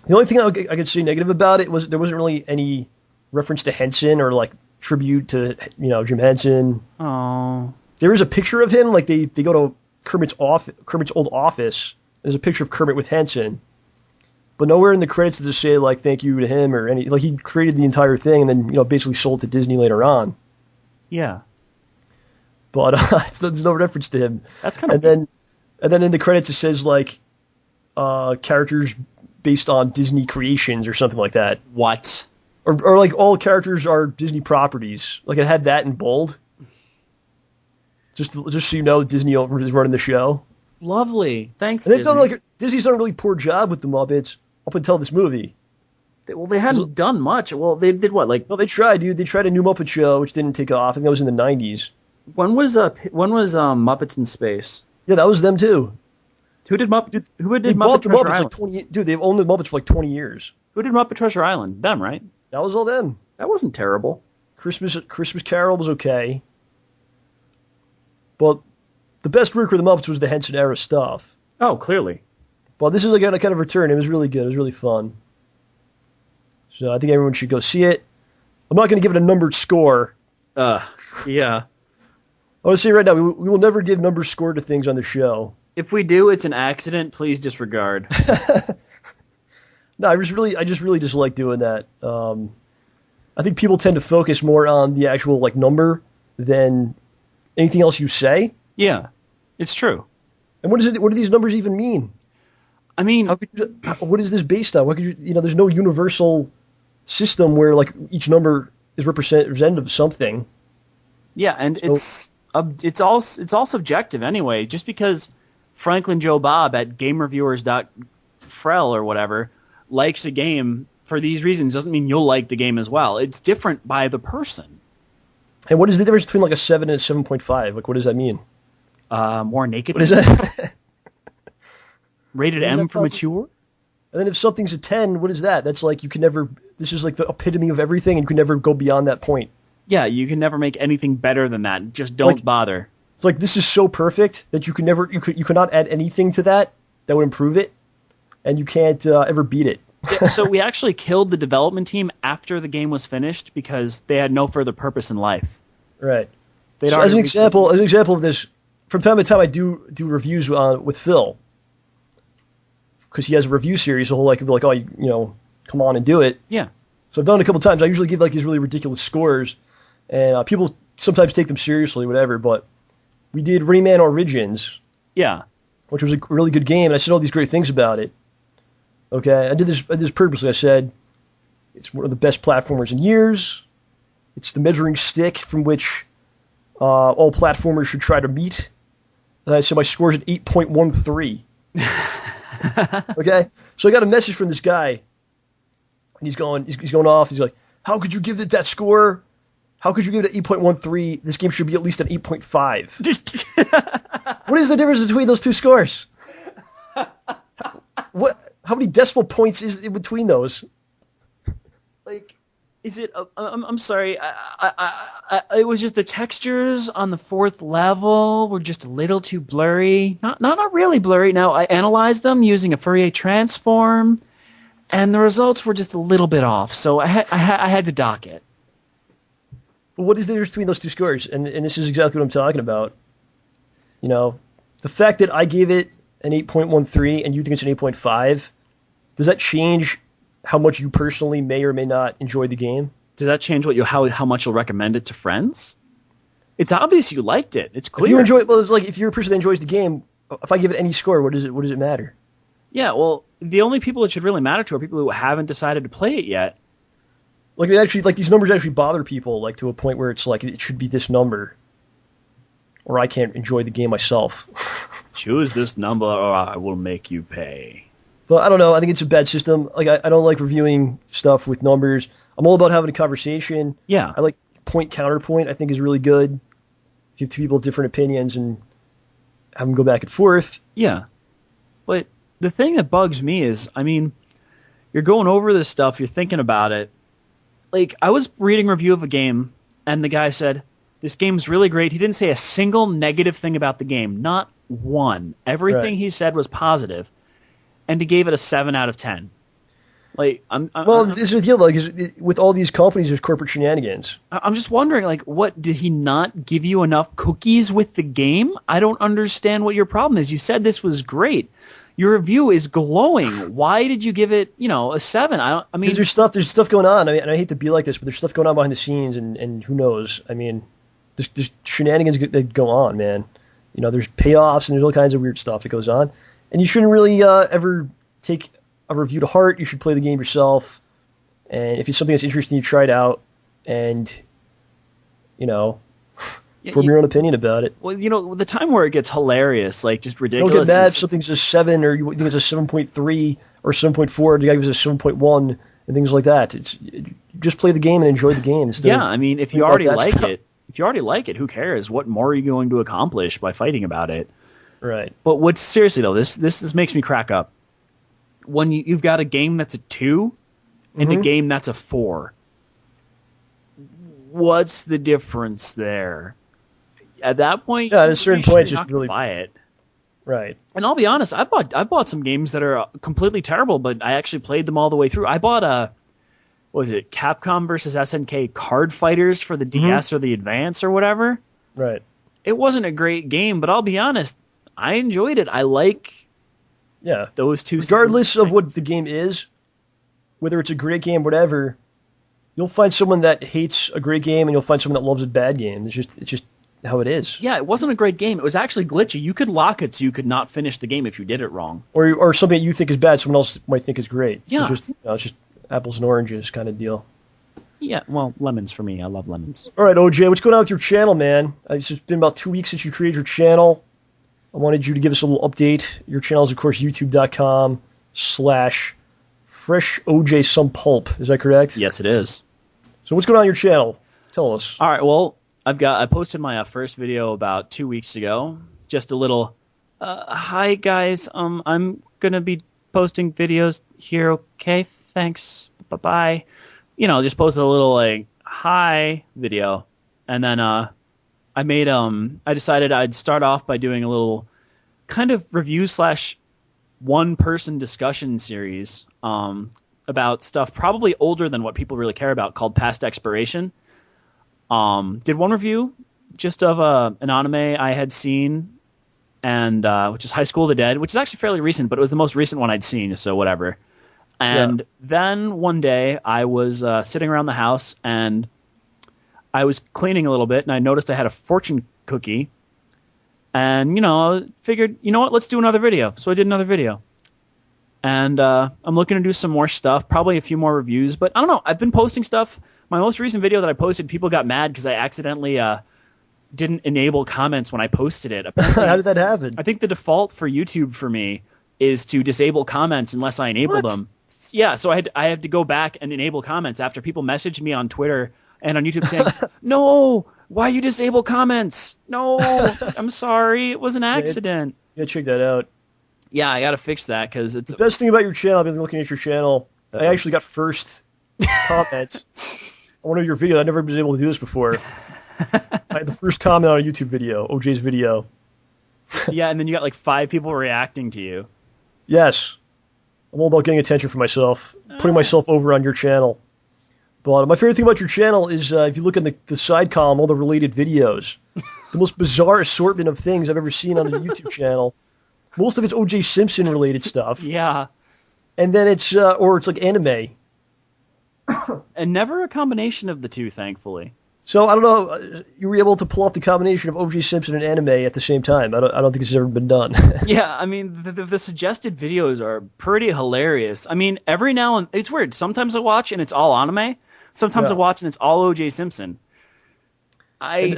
The only thing I could say negative about it was there wasn't really any reference to Henson or like tribute to Jim Henson. Oh. There is a picture of him, like they go to Kermit's old office. There's a picture of Kermit with Henson, but nowhere in the credits does it say like thank you to him or any, like he created the entire thing and then basically sold to Disney later on. Yeah. But there's no reference to him. That's kind of. And then in the credits it says like characters based on Disney creations or something like that. What? Or like all characters are Disney properties. Like it had that in bold. Just so you know, Disney is running the show. Lovely. Thanks, And Disney. like Disney's done a really poor job with the Muppets up until this movie. Well, they hadn't done much. Well, they did what? Like, No, they tried, dude. They tried a new Muppet show, which didn't take off. I think that was in the 90s. when was Muppets in Space? Yeah, that was them too. Who did They Muppet bought the Treasure Muppets Island? like 20. Dude, they've owned the Muppets for like 20 years. Who did Muppet Treasure Island? Them, right? That was all them. That wasn't terrible. Christmas Carol was okay. But the best work for the Muppets was the Henson era stuff. Oh, clearly. But this is again a kind of return. It was really good. It was really fun. So I think everyone should go see it. I'm not going to give it a numbered score. Yeah. I want to say right now, we will never give number score to things on the show. If we do, it's an accident. Please disregard. No, I just really dislike doing that. I think people tend to focus more on the actual like number than anything else you say. Yeah, it's true. And what do these numbers even mean? I mean, What is this based on? What could you there's no universal system where like each number is representative of something. yeah, and it's all subjective anyway. Just because Franklin Joe Bob at GameReviewers.frel or whatever likes a game for these reasons doesn't mean you'll like the game as well. It's different by the person. And what is the difference between like a 7 and a 7.5? Like what does that mean? More naked. What is that? Rated M for mature. And then if something's a 10, what is that? That's like you can never. This is like the epitome of everything, and you can never go beyond that point. Yeah, you can never make anything better than that. Just don't bother. It's like this is so perfect that you cannot add anything to that would improve it, and you can't ever beat it. Yeah, so we actually killed the development team after the game was finished because they had no further purpose in life. Right. So as an example of this, from time to time I do reviews with Phil because he has a review series. So he'll be like, oh, come on and do it. Yeah. So I've done it a couple times. I usually give these really ridiculous scores, and people sometimes take them seriously, whatever. But we did Rayman Origins. Yeah. Which was a really good game, and I said all these great things about it. Okay, I did this purposely. I said it's one of the best platformers in years. It's the measuring stick from which all platformers should try to meet. And I said my score's at 8.13. Okay, so I got a message from this guy, and he's going off. He's like, "How could you give it that score? How could you give it 8.13? This game should be at least an 8.5." What is the difference between those two scores? How many decimal points is in between those? Is it? I'm sorry. It was just the textures on the fourth level were just a little too blurry. Not really blurry. Now I analyzed them using a Fourier transform, and the results were just a little bit off. So I had to dock it. But what is the difference between those two scores? And this is exactly what I'm talking about. The fact that I gave it an 8.13 and you think it's an 8.5, does that change how much you personally may or may not enjoy the game? Does that change how much you'll recommend it to friends? It's obvious you liked it. It's clear. If you enjoy it, it's like if you're a person that enjoys the game, if I give it any score, what does it matter? Yeah, well, the only people it should really matter to are people who haven't decided to play it yet. These numbers actually bother people, to a point where it's like it should be this number, or I can't enjoy the game myself. Choose this number or I will make you pay. But I don't know. I think it's a bad system. I don't like reviewing stuff with numbers. I'm all about having a conversation. Yeah. I like point counterpoint. I think is really good. Give two people different opinions and have them go back and forth. Yeah. But the thing that bugs me is, you're going over this stuff, you're thinking about it. I was reading a review of a game, and the guy said, this game's really great. He didn't say a single negative thing about the game. Not one. Everything he said was positive, and he gave it a 7 out of 10. This is the deal, with all these companies, there's corporate shenanigans. I'm just wondering, what, did he not give you enough cookies with the game? I don't understand what your problem is. You said this was great. Your review is glowing. Why did you give it, a 7? Because there's stuff going on. And I hate to be like this, but there's stuff going on behind the scenes, and who knows? There's shenanigans that go on, man. There's payoffs and there's all kinds of weird stuff that goes on, and you shouldn't really ever take a review to heart. You should play the game yourself, and if it's something that's interesting, you try it out, and form your own opinion about it. Well, the time where it gets hilarious, just ridiculous. Don't get mad if something's a 7 or you think it's a 7.3 or 7.4. The guy gives it a 7.1 and things like that. Just play the game and enjoy the game. Yeah, if you already like it. If you already like it, who cares? What more are you going to accomplish by fighting about it? Right. But seriously though, this makes me crack up. When you've got a game that's a 2 and a game that's a 4, what's the difference there? At that point, at a certain point, just really buy it. Right. And I'll be honest, I bought some games that are completely terrible, but I actually played them all the way through. I bought what was it, Capcom versus SNK Card Fighters for the DS or the Advance or whatever. Right. It wasn't a great game, but I'll be honest, I enjoyed it. I like those two. Regardless of what the game is, whether it's a great game, whatever, you'll find someone that hates a great game and you'll find someone that loves a bad game. It's just how it is. Yeah, it wasn't a great game. It was actually glitchy. You could lock it so you could not finish the game if you did it wrong. Or something that you think is bad, someone else might think is great. Yeah. It's just apples and oranges kind of deal. Yeah, well, lemons for me. I love lemons. All right, OJ, what's going on with your channel, man? It's just been about 2 weeks since you created your channel. I wanted you to give us a little update. Your channel is, of course, youtube.com/freshojsomepulp. Is that correct? Yes, it is. So what's going on your channel? Tell us. All right, well, I posted my first video about 2 weeks ago. Just a little, hi, guys. I'm going to be posting videos here, okay? Thanks. Bye-bye. Just posted a little, hi video. And then I decided I'd start off by doing a little kind of review / one-person discussion series about stuff probably older than what people really care about called Past Expiration. Did one review just of an anime I had seen, and which is High School of the Dead, which is actually fairly recent, but it was the most recent one I'd seen, so whatever. And then one day I was sitting around the house and I was cleaning a little bit, and I noticed I had a fortune cookie. And, I figured, you know what, let's do another video. So I did another video. And I'm looking to do some more stuff, probably a few more reviews. But I don't know, I've been posting stuff. My most recent video that I posted, people got mad because I accidentally didn't enable comments when I posted it. How did that happen? I think the default for YouTube for me is to disable comments unless I enable them. Yeah, so I had to go back and enable comments after people messaged me on Twitter and on YouTube saying, no, why you disable comments? No, I'm sorry, it was an accident. Yeah, check that out. Yeah, I got to fix that because it's... The best thing about your channel, I've been looking at your channel, I actually got first comments on one of your videos. I never was able to do this before. I had the first comment on a YouTube video, OJ's video. Yeah, and then you got like 5 people reacting to you. Yes. I'm all about getting attention for myself, putting myself over on your channel. But my favorite thing about your channel is if you look in the side column, all the related videos. The most bizarre assortment of things I've ever seen on a YouTube channel. Most of it's O.J. Simpson related stuff. Yeah. And then it's like anime. And never a combination of the two, thankfully. So, I don't know, you were able to pull off the combination of O.J. Simpson and anime at the same time. I don't think it's ever been done. Yeah, I mean, the suggested videos are pretty hilarious. I mean, every now and... It's weird. Sometimes I watch and it's all anime. Sometimes I watch and it's all O.J. Simpson. I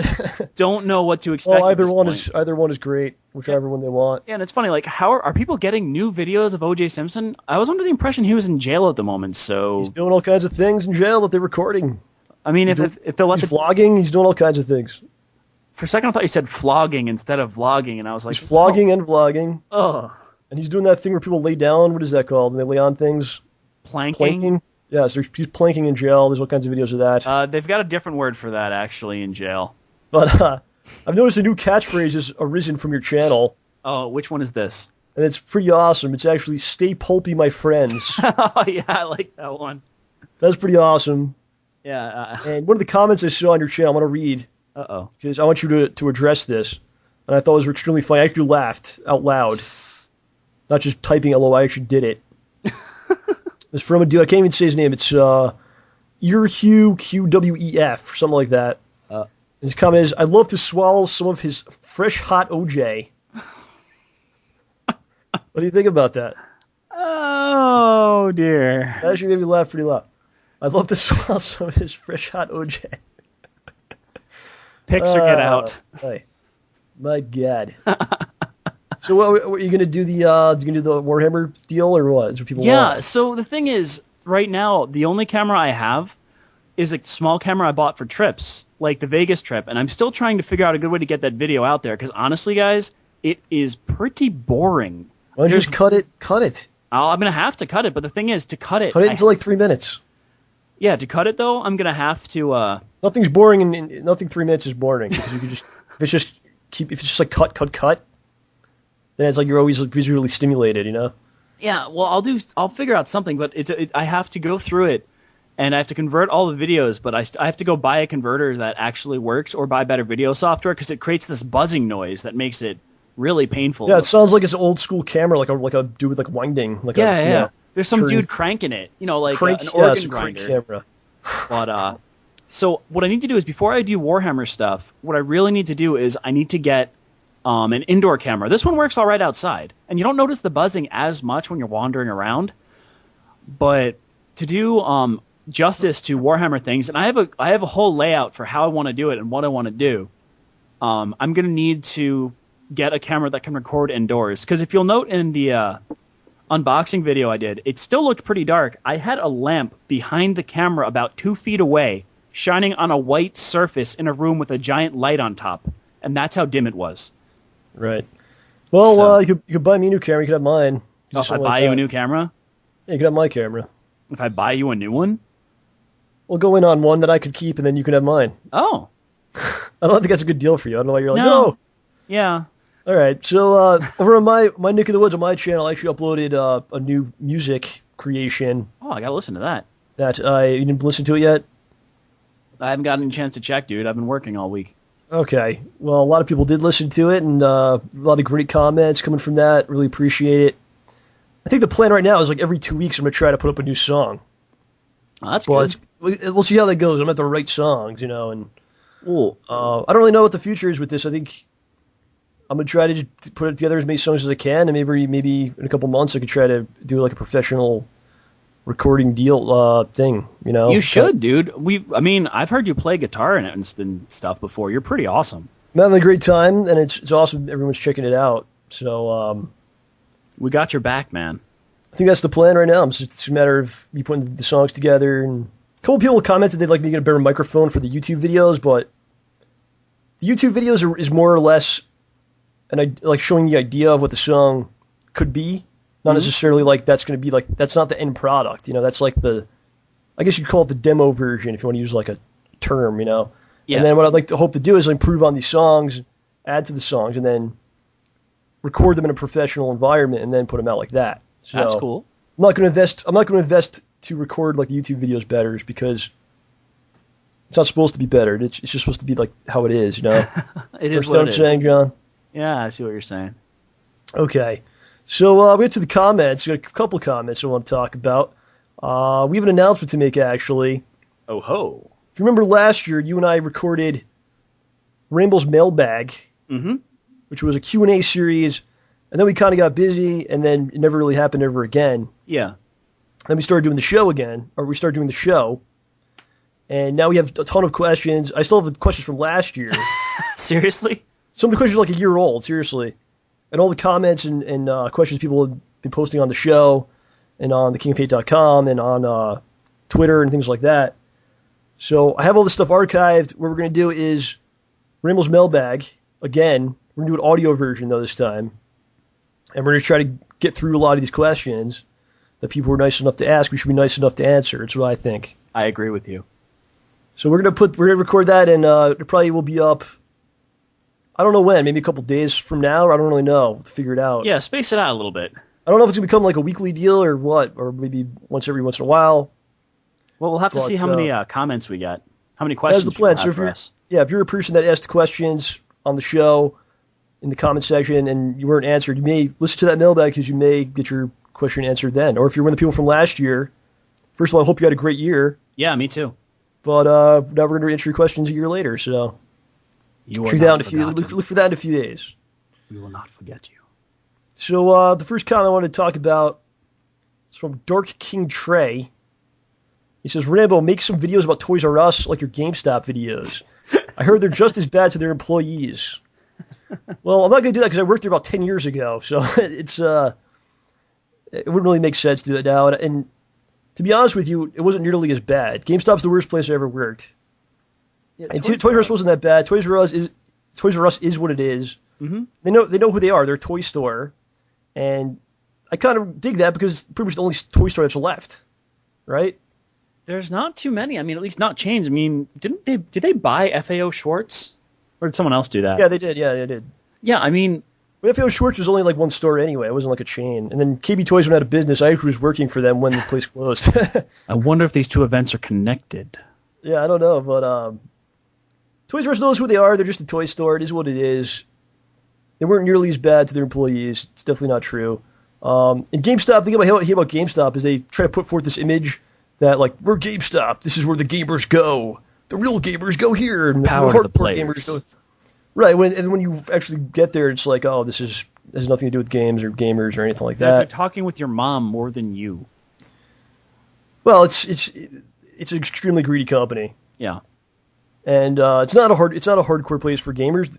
don't know what to expect. Well, either one is great, whichever one they want. Yeah, and it's funny, like, how are people getting new videos of O.J. Simpson? I was under the impression he was in jail at the moment, so... He's doing all kinds of things in jail that they're recording. I mean, if they'll let he's vlogging, he's doing all kinds of things. For a second, I thought you said flogging instead of vlogging, and I was like... He's flogging and vlogging. Ugh. And he's doing that thing where people lay down. What is that called? When they lay on things? Planking? Yeah, so he's planking in jail. There's all kinds of videos of that. They've got a different word for that, actually, in jail. But I've noticed a new catchphrase has arisen from your channel. Oh, which one is this? And it's pretty awesome. It's actually, stay pulpy, my friends. Oh, yeah, I like that one. That's pretty awesome. Yeah. And one of the comments I saw on your channel, I'm going to read. Uh-oh. Because I want you to address this. And I thought it was extremely funny. I actually laughed out loud. Not just typing LO, I actually did it. It's from a dude, I can't even say his name. It's Earhue QWEF, or something like that. His comment is, I'd love to swallow some of his fresh hot OJ. What do you think about that? Oh, dear. That actually made me laugh pretty loud. I'd love to swallow some of his fresh hot OJ. Pics or get out. Hey. My God. So what are you going to do? You going to do the Warhammer deal or what? Is what people want? So the thing is, right now, the only camera I have is a small camera I bought for trips, like the Vegas trip, and I'm still trying to figure out a good way to get that video out there, because honestly, guys, it is pretty boring. Why don't you just cut it? Cut it. I'm going to have to cut it, but the thing is, to cut it... Cut it into like 3 minutes. Yeah, to cut it, though, I'm going to have to... Nothing's boring, and nothing 3 minutes is boring, because you can just... if it's just like cut, then it's like you're always visually stimulated, you know? Yeah, well, I'll figure out something, but I have to go through it, and I have to convert all the videos, but I have to go buy a converter that actually works, or buy better video software, because it creates this buzzing noise that makes it really painful. Yeah, it sounds like it's an old school camera, like a dude with like winding. Like yeah. There's some dude cranking it, like an organ grinder. Camera. But so what I need to do is, before I do Warhammer stuff, what I really need to do is I need to get an indoor camera. This one works all right outside, and you don't notice the buzzing as much when you're wandering around. But to do justice to Warhammer things, and I have a whole layout for how I want to do it and what I want to do. I'm going to need to get a camera that can record indoors, because if you'll note in the unboxing video I did, it still looked pretty dark. I had a lamp behind the camera about 2 feet away, shining on a white surface in a room with a giant light on top, and that's how dim it was. Right. Well, you could buy me a new camera. You could have mine. If I buy you a new camera? Yeah, you could have my camera. If I buy you a new one? We'll go in on one that I could keep, and then you can have mine. Oh. I don't think that's a good deal for you. I don't know why you're like, no. Yeah. All right. So over on my Nick of the Woods on my channel, I actually uploaded a new music creation. Oh, I gotta listen to that. You didn't listen to it yet? I haven't gotten a chance to check, dude. I've been working all week. Okay. Well, a lot of people did listen to it, and a lot of great comments coming from that. Really appreciate it. I think the plan right now is like every 2 weeks I'm going to try to put up a new song. Oh, that's good. We'll see how that goes. I'm going to have to write songs, and I don't really know what the future is with this. I think I'm going to try to just put it together as many songs as I can, and maybe in a couple months I could try to do like a professional recording deal thing, You should, dude. I've heard you play guitar and stuff before. You're pretty awesome. I'm having a great time, and it's awesome. Everyone's checking it out. So we got your back, man. I think that's the plan right now. It's just a matter of me putting the songs together. And a couple people commented they'd like me to get a better microphone for the YouTube videos, but the YouTube videos is more or less like showing the idea of what the song could be. Not necessarily like that's going to be like, that's not the end product, that's like I guess you'd call it the demo version if you want to use like a term, Yeah. And then what I'd like to hope to do is improve on these songs, add to the songs, and then record them in a professional environment and then put them out like that. So that's cool. I'm not going to invest to record like the YouTube videos better because it's not supposed to be better. It's just supposed to be like how it is, It is what it is. I'm saying, John? Yeah, I see what you're saying. Okay. So we'll get to the comments. We got a couple of comments I want to talk about. We have an announcement to make, actually. Oh ho! If you remember last year, you and I recorded Rainbow's Mailbag, which was a Q&A series, and then we kind of got busy, and then it never really happened ever again. Yeah. Then we started doing the show again, and now we have a ton of questions. I still have the questions from last year. Seriously? Some of the questions are like a year old, seriously. And all the comments and questions people have been posting on the show and on thekingofhate.com and on Twitter and things like that. So I have all this stuff archived. What we're going to do is Rainbow's Mailbag, again, we're going to do an audio version, though, this time. And we're going to try to get through a lot of these questions that people were nice enough to ask. We should be nice enough to answer. It's what I think. I agree with you. So we're going to record that, and it probably will be up, I don't know when, maybe a couple days from now, or I don't really know. We'll figure it out. Yeah, space it out a little bit. I don't know if it's going to become like a weekly deal or what, or maybe every once in a while. Well, we'll have to see how many comments we get. How many questions that's the plan. So if you're a person that asked questions on the show in the comment section and you weren't answered, you may listen to that mailbag because you may get your question answered then. Or if you're one of the people from last year, first of all, I hope you had a great year. Yeah, me too. But now we're going to answer your questions a year later, so look for that in a few days. We will not forget you. So the first comment I want to talk about is from Dark King Trey. He says, Rambo, make some videos about Toys R Us like your GameStop videos. I heard they're just as bad to their employees. Well, I'm not going to do that because I worked there about 10 years ago, so it wouldn't really make sense to do it now. And to be honest with you, it wasn't nearly as bad. GameStop's the worst place I ever worked. Yeah, and Toys R Us wasn't that bad. Toys R Us is what it is. Mm-hmm. They know who they are. They're a toy store, and I kind of dig that because it's pretty much the only toy store that's left, right? There's not too many. I mean, at least not chains. I mean, did they buy FAO Schwartz, or did someone else do that? Yeah, they did. Yeah, I mean, FAO Schwartz was only like one store anyway. It wasn't like a chain. And then KB Toys went out of business. I was working for them when the place closed. I wonder if these two events are connected. Yeah, I don't know, but Toys R Us knows who they are. They're just a toy store. It is what it is. They weren't nearly as bad to their employees. It's definitely not true. And GameStop, the thing I hate about GameStop is they try to put forth this image that, like, we're GameStop. This is where the gamers go. The real gamers go here. And power the to the players. Gamers go. Right. When you actually get there, it's like, oh, this has nothing to do with games or gamers or anything like that. They're talking with your mom more than you. Well, it's an extremely greedy company. Yeah. And it's not a hardcore place for gamers.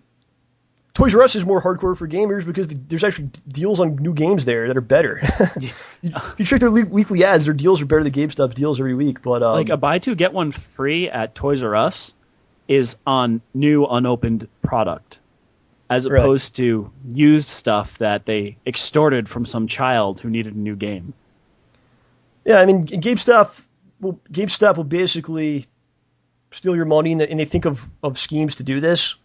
Toys R Us is more hardcore for gamers because there's actually deals on new games there that are better. If you check their weekly ads, their deals are better than GameStop's deals every week. But like a buy two get one free at Toys R Us is on new unopened product, as opposed to used stuff that they extorted from some child who needed a new game. Yeah, I mean, GameStop will basically steal your money, and they think of schemes to do this.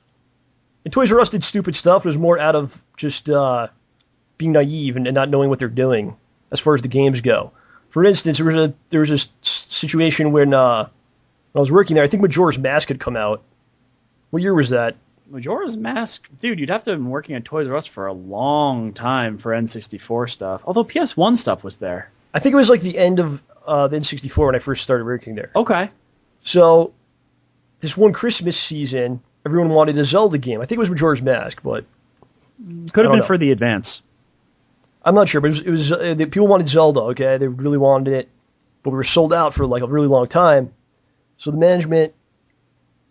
And Toys R Us did stupid stuff. It was more out of just being naive and not knowing what they're doing as far as the games go. For instance, there was a situation when I was working there. I think Majora's Mask had come out. What year was that? Majora's Mask? Dude, you'd have to have been working at Toys R Us for a long time for N64 stuff. Although PS1 stuff was there. I think it was like the end of the N64 when I first started working there. Okay. So, this one Christmas season, everyone wanted a Zelda game. I think it was Majora's Mask, but... Could have been for the Advance. I'm not sure, but it was people wanted Zelda, okay? They really wanted it, but we were sold out for like a really long time. So the management,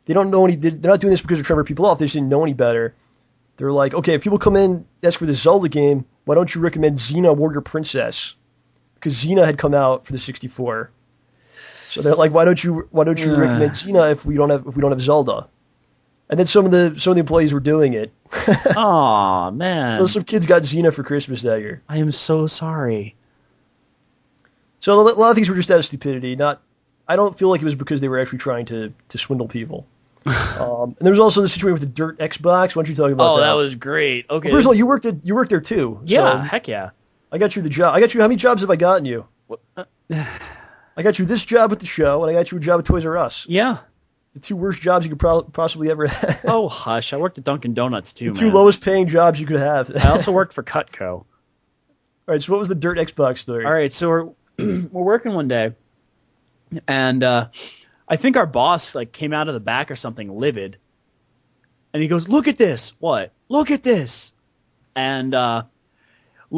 they're not doing this because they're trying to rip people off. They just didn't know any better. They're like, okay, if people come in, ask for the Zelda game, why don't you recommend Xena Warrior Princess? Because Xena had come out for the 64. So they're like, why don't you recommend Xena if we don't have Zelda? And then some of the employees were doing it. Aw, man. So some kids got Xena for Christmas that year. I am so sorry. So a lot of things were just out of stupidity. I don't feel like it was because they were actually trying to swindle people. And there was also the situation with the Dirt Xbox. Why don't you talk about that? Oh, that was great. Okay. Well, first of all, you worked there too. Yeah, so heck yeah. I got you the job. How many jobs have I gotten you? I got you this job at the show, and I got you a job at Toys R Us. Yeah. The two worst jobs you could possibly ever have. Oh, hush. I worked at Dunkin' Donuts, too, The two lowest paying jobs you could have. I also worked for Cutco. All right, so what was the Dirt Xbox story? All right, so we're working one day, and I think our boss came out of the back or something livid, and he goes, "Look at this." What? Look at this. And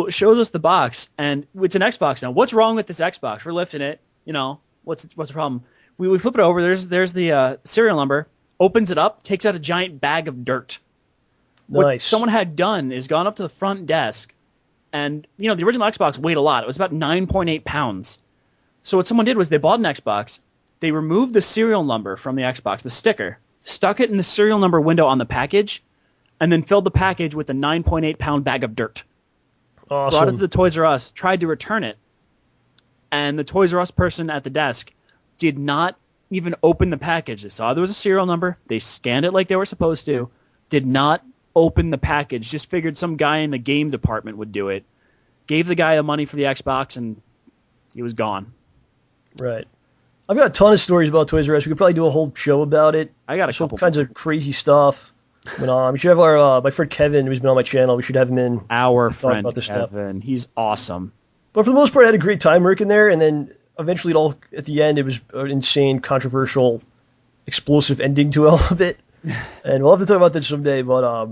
shows us the box, and it's an Xbox now. What's wrong with this Xbox? We're lifting it. What's the problem? We flip it over. There's the serial number. Opens it up. Takes out a giant bag of dirt. Nice. What someone had done is gone up to the front desk, and the original Xbox weighed a lot. It was about 9.8 pounds. So what someone did was they bought an Xbox. They removed the serial number from the Xbox, the sticker, stuck it in the serial number window on the package, and then filled the package with a 9.8 pound bag of dirt. Awesome. Brought it to the Toys R Us. Tried to return it, and the Toys R Us person at the desk did not even open the package. They saw there was a serial number. They scanned it like they were supposed to. Did not open the package. Just figured some guy in the game department would do it. Gave the guy the money for the Xbox, and he was gone. Right. I've got a ton of stories about Toys R Us. We could probably do a whole show about it. I got a couple. Kinds of crazy stuff went on. We should have my friend Kevin, who's been on my channel. We should have him in. Our friend about this Kevin. Stuff. He's awesome. But for the most part, I had a great time working there, and then eventually, at the end, it was an insane, controversial, explosive ending to all of it. And we'll have to talk about that someday. But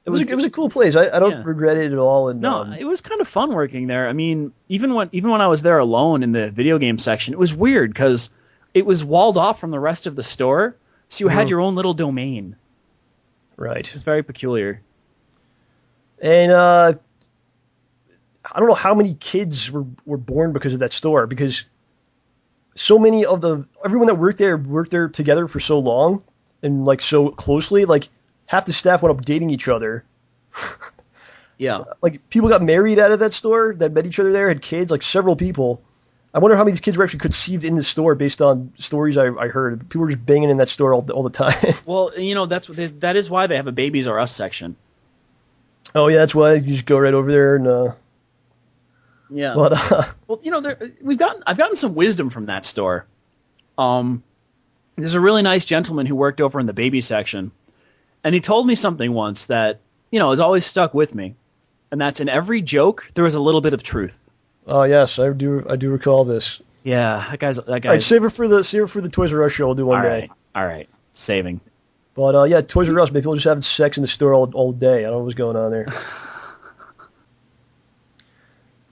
it was a cool place. I don't regret it at all. And no, it was kind of fun working there. I mean, even when I was there alone in the video game section, it was weird because it was walled off from the rest of the store, so you had your own little domain. Right. It's very peculiar. And I don't know how many kids were born because of that store, because so many of everyone that worked there together for so long and so closely, half the staff went up dating each other. Yeah. People got married out of that store that met each other there, had kids, several people. I wonder how many of these kids were actually conceived in the store based on stories I heard. People were just banging in that store all the time. Well, that is why they have a Babies R Us section. Oh yeah, that's why you just go right over there and. Yeah. But, well, I've gotten some wisdom from that store. There's a really nice gentleman who worked over in the baby section, and he told me something once that has always stuck with me, and that's in every joke there is a little bit of truth. Oh yes, I do recall this. Yeah, that guy's. All right, save it for the Toys R Us show. We'll do one day. All right, saving. But yeah, Toys R Us, maybe people just having sex in the store all day. I don't know what's going on there.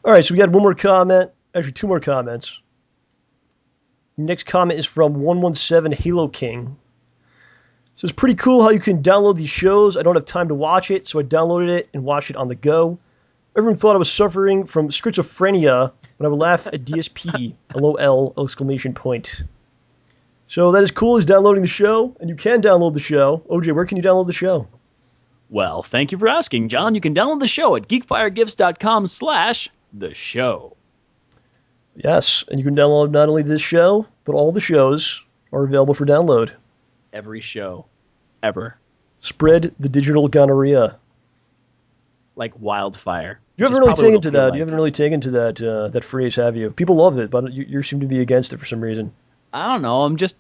All right, so we got one more comment. Actually, two more comments. Next comment is from 117 Halo King. It says, pretty cool how you can download these shows. I don't have time to watch it, so I downloaded it and watched it on the go. Everyone thought I was suffering from schizophrenia when I would laugh at DSP. LOL! Exclamation point. So that is cool. He's downloading the show, and you can download the show. OJ, where can you download the show? Well, thank you for asking, John. You can download the show at geekfiregifts.com/the show. Yes, and you can download not only this show, but all the shows are available for download. Every show. Ever. Spread the digital gonorrhea. Like wildfire. You haven't really taken to that. You haven't really taken to that phrase, have you? People love it, but you seem to be against it for some reason. I don't know. It's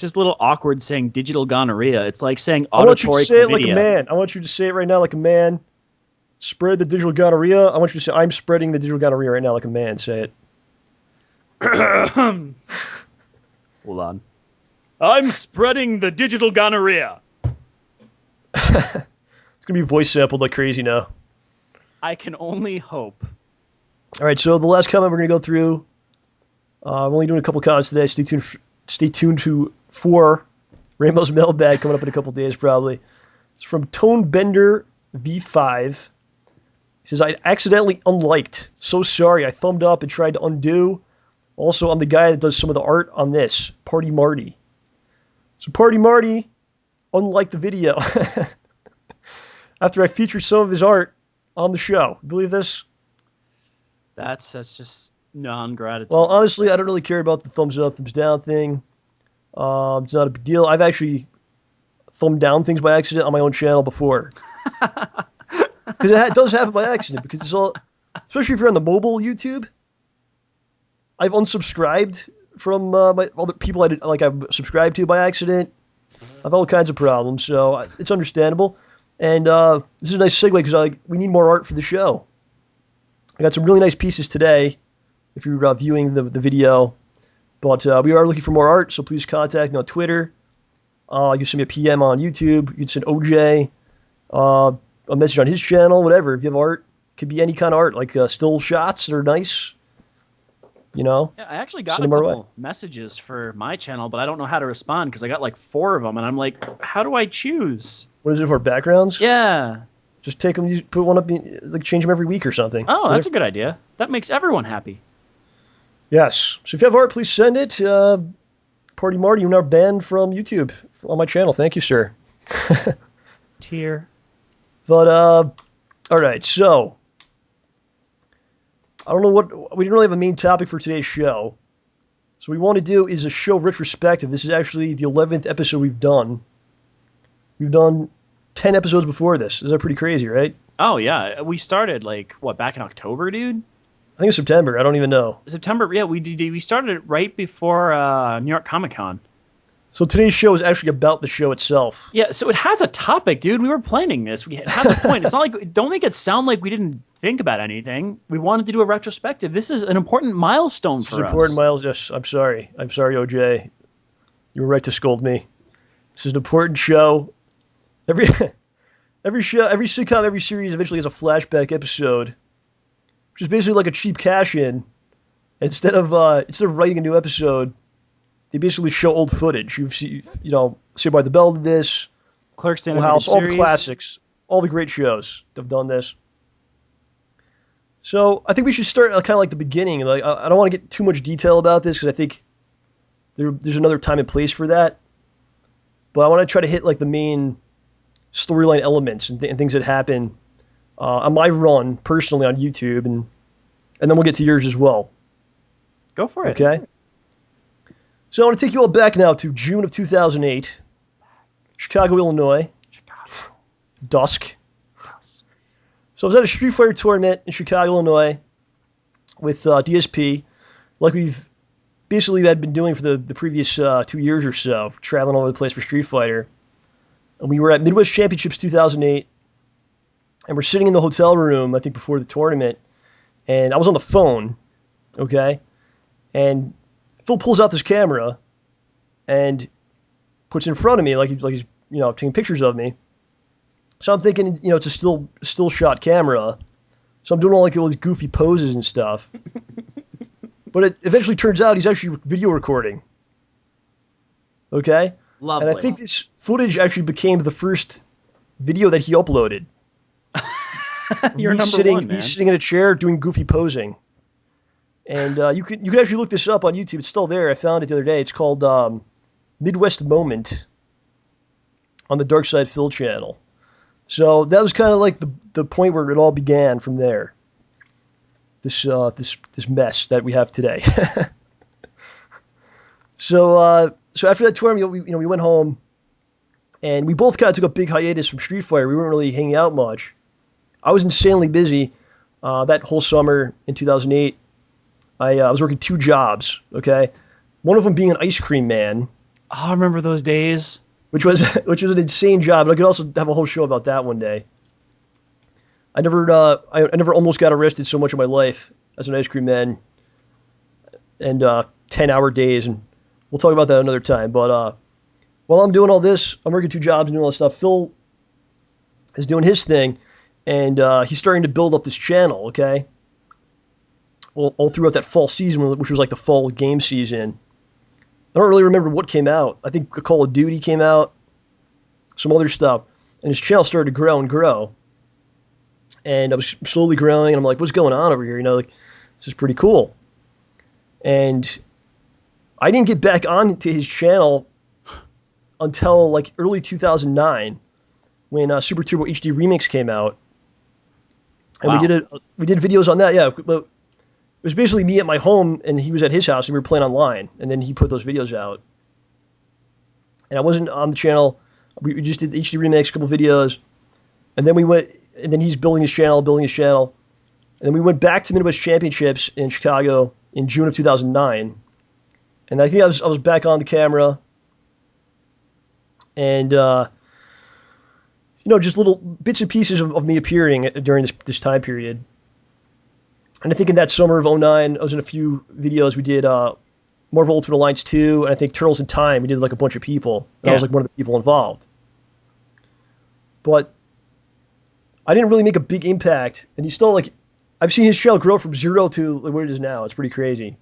just a little awkward saying digital gonorrhea. It's like saying auditory I want you to say chlamydia. it like a man. I want you to say it right now like a man. Spread the digital gonorrhea. I want you to say, I'm spreading the digital gonorrhea right now like a man. Say it. Hold on. I'm spreading the digital gonorrhea. It's going to be voice sampled like crazy now. I can only hope. All right, so the last comment we're going to go through, I'm only doing a couple comments today. Stay tuned for Rainbow's Mailbag coming up in a couple days probably. It's from Tonebender V5. He says, I accidentally unliked. So sorry. I thumbed up and tried to undo. Also, I'm the guy that does some of the art on this. Party Marty. So Party Marty unliked the video after I featured some of his art on the show. Believe this? That's just non-gratitude. Well, honestly, I don't really care about the thumbs up, thumbs down thing. It's not a big deal. I've actually thumbed down things by accident on my own channel before. Because it does happen by accident. Because it's all, especially if you're on the mobile YouTube. I've unsubscribed from my other people I've subscribed to by accident. I've all kinds of problems, so it's understandable. And this is a nice segue because we need more art for the show. I got some really nice pieces today. If you're viewing the video, but we are looking for more art, so please contact me on Twitter. You can send me a PM on YouTube. You can send OJ a message on his channel, whatever. If you have art, it could be any kind of art, like still shots that are nice. You know? Yeah, I actually got a couple messages for my channel, but I don't know how to respond because I got like 4 of them, and I'm like, how do I choose? What is it for, backgrounds? Yeah. Just take them, put one up, change them every week or something. Oh, so that's a good idea. That makes everyone happy. Yes. So if you have art, please send it. Party Marty, you're now banned from YouTube on my channel. Thank you, sir. Tear. But, all right, so I don't know we didn't really have a main topic for today's show. So what we want to do is a show retrospective. This is actually the 11th episode we've done. We've done 10 episodes before this. Is that pretty crazy, right? Oh, yeah. We started, back in October, dude? I think it's September. I don't even know. September, yeah. We started right before New York Comic Con. So today's show is actually about the show itself. Yeah, so it has a topic, dude. We were planning this. It has a point. It's not like, don't make it sound like we didn't think about anything. We wanted to do a retrospective. This is an important milestone for us. It's an important milestone. Yes, I'm sorry, OJ. You were right to scold me. This is an important show. Every sitcom, every series eventually has a flashback episode, which is basically like a cheap cash-in. Instead of writing a new episode, they basically show old footage. You've seen, Saved by the Bell did this, Clerks, Full House, all the classics, all the great shows have done this. So I think we should start kind of like the beginning. Like I don't want to get too much detail about this because I think there's another time and place for that. But I want to try to hit like the main storyline elements and things that happen on my run personally on YouTube, and then we'll get to yours as well. Go for it. Okay. So I want to take you all back now to June of 2008, Chicago, Illinois. Dusk. So I was at a Street Fighter tournament in Chicago, Illinois with DSP, like we've basically had been doing for the previous 2 years or so, traveling all over the place for Street Fighter. And we were at Midwest Championships 2008, and we're sitting in the hotel room, I think, before the tournament, and I was on the phone, okay? And Phil pulls out this camera and puts it in front of me like he's taking pictures of me. So I'm thinking, it's a still shot camera. So I'm doing all these goofy poses and stuff. But it eventually turns out he's actually video recording. Okay? Lovely. And I think this footage actually became the first video that he uploaded. You're number one, man. He's sitting in a chair doing goofy posing. And you can actually look this up on YouTube. It's still there. I found it the other day. It's called Midwest Moment on the Dark Side Phil channel. So that was kind of like the point where it all began from there. This mess that we have today. So after that tournament, we went home. And we both kind of took a big hiatus from Street Fighter. We weren't really hanging out much. I was insanely busy that whole summer in 2008. I was working 2 jobs, okay? One of them being an ice cream man. Oh, I remember those days. Which was an insane job. And I could also have a whole show about that one day. I never almost got arrested so much in my life as an ice cream man. And 10-hour days, and we'll talk about that another time. But while I'm doing all this, I'm working 2 jobs and doing all this stuff. Phil is doing his thing, and he's starting to build up this channel, okay? Well, all throughout that fall season, which was like the fall game season. I don't really remember what came out. I think Call of Duty came out, some other stuff, and his channel started to grow and grow. And I was slowly growing, and I'm like, what's going on over here? You know, like, this is pretty cool. And I didn't get back onto his channel until like early 2009 when Super Turbo HD Remix came out. And wow. we did videos on that, yeah. But it was basically me at my home, and he was at his house, and we were playing online. And then he put those videos out. And I wasn't on the channel. We just did HD Remix, a couple videos. And then then he's building his channel. And then we went back to Midwest Championships in Chicago in June of 2009. And I think I was back on the camera. And, just little bits and pieces of me appearing during this time period. And I think in that summer of 2009, I was in a few videos. We did Marvel Ultimate Alliance 2, and I think Turtles in Time. We did like a bunch of people. And I was like one of the people involved. But I didn't really make a big impact. And he's still like, I've seen his channel grow from 0 to where it is now. It's pretty crazy.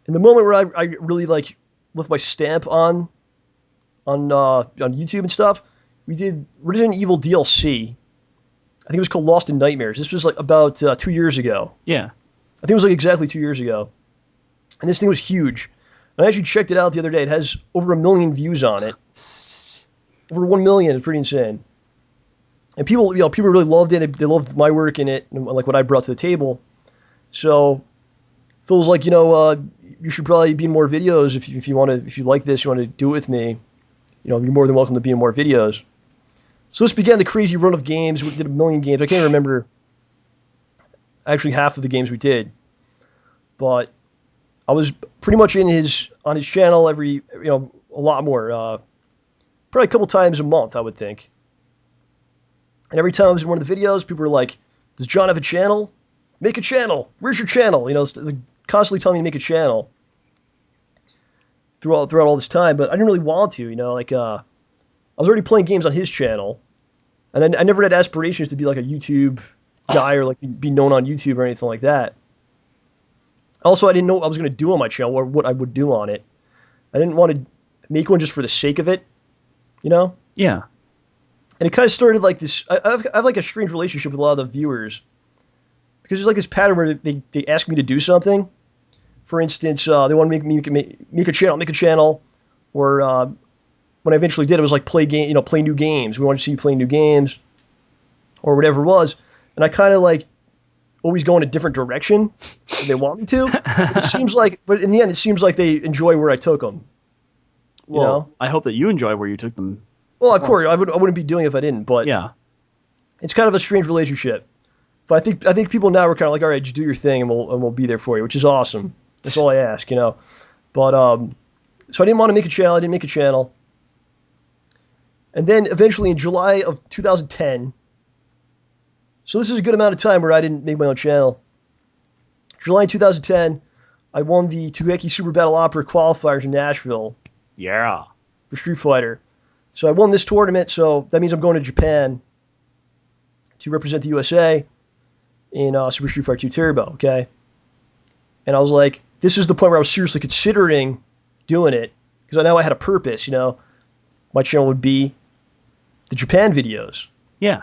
And the moment where I really like left my stamp on YouTube and stuff, we did Resident Evil DLC. I think it was called Lost in Nightmares. This was like about 2 years ago. Yeah. I think it was like exactly 2 years ago. And this thing was huge. And I actually checked it out the other day. It has over 1 million views on it. Over 1 million. It's pretty insane. And people really loved it. They loved my work in it and like what I brought to the table. So Phil was like, you should probably be in more videos if you like this, you want to do it with me. You're more than welcome to be in more videos. So this began the crazy run of games. We did 1 million games. I can't remember actually half of the games we did, but I was pretty much on his channel every, a lot more, probably a couple times a month, I would think. And every time I was in one of the videos, people were like, "Does John have a channel? Make a channel. Where's your channel?" Constantly telling me to make a channel throughout all this time, but I didn't really want to. I was already playing games on his channel, and I never had aspirations to be like a YouTube guy or like be known on YouTube or anything like that. Also, I didn't know what I was going to do on my channel or what I would do on it. I didn't want to make one just for the sake of it, Yeah. And it kind of started like this. I have like a strange relationship with a lot of the viewers because there's like this pattern where they ask me to do something. For instance, they want to make a channel, or when I eventually did, it was like play new games. We want to see you play new games, or whatever it was. And I kind of like always go in a different direction than they want me to. But in the end, it seems like they enjoy where I took them. Well, I hope that you enjoy where you took them. Well, of course, I wouldn't be doing it if I didn't. But yeah, it's kind of a strange relationship. But I think people now are kind of like, all right, just do your thing, and we'll be there for you, which is awesome. That's all I ask, But so I didn't want to make a channel. I didn't make a channel. And then eventually in July of 2010, so this is a good amount of time where I didn't make my own channel. July 2010, I won the Tougeki Super Battle Opera qualifiers in Nashville. Yeah. For Street Fighter. So I won this tournament, so that means I'm going to Japan to represent the USA in Super Street Fighter 2 Turbo, okay? And I was like, this is the point where I was seriously considering doing it, because I know I had a purpose, My channel would be the Japan videos. Yeah.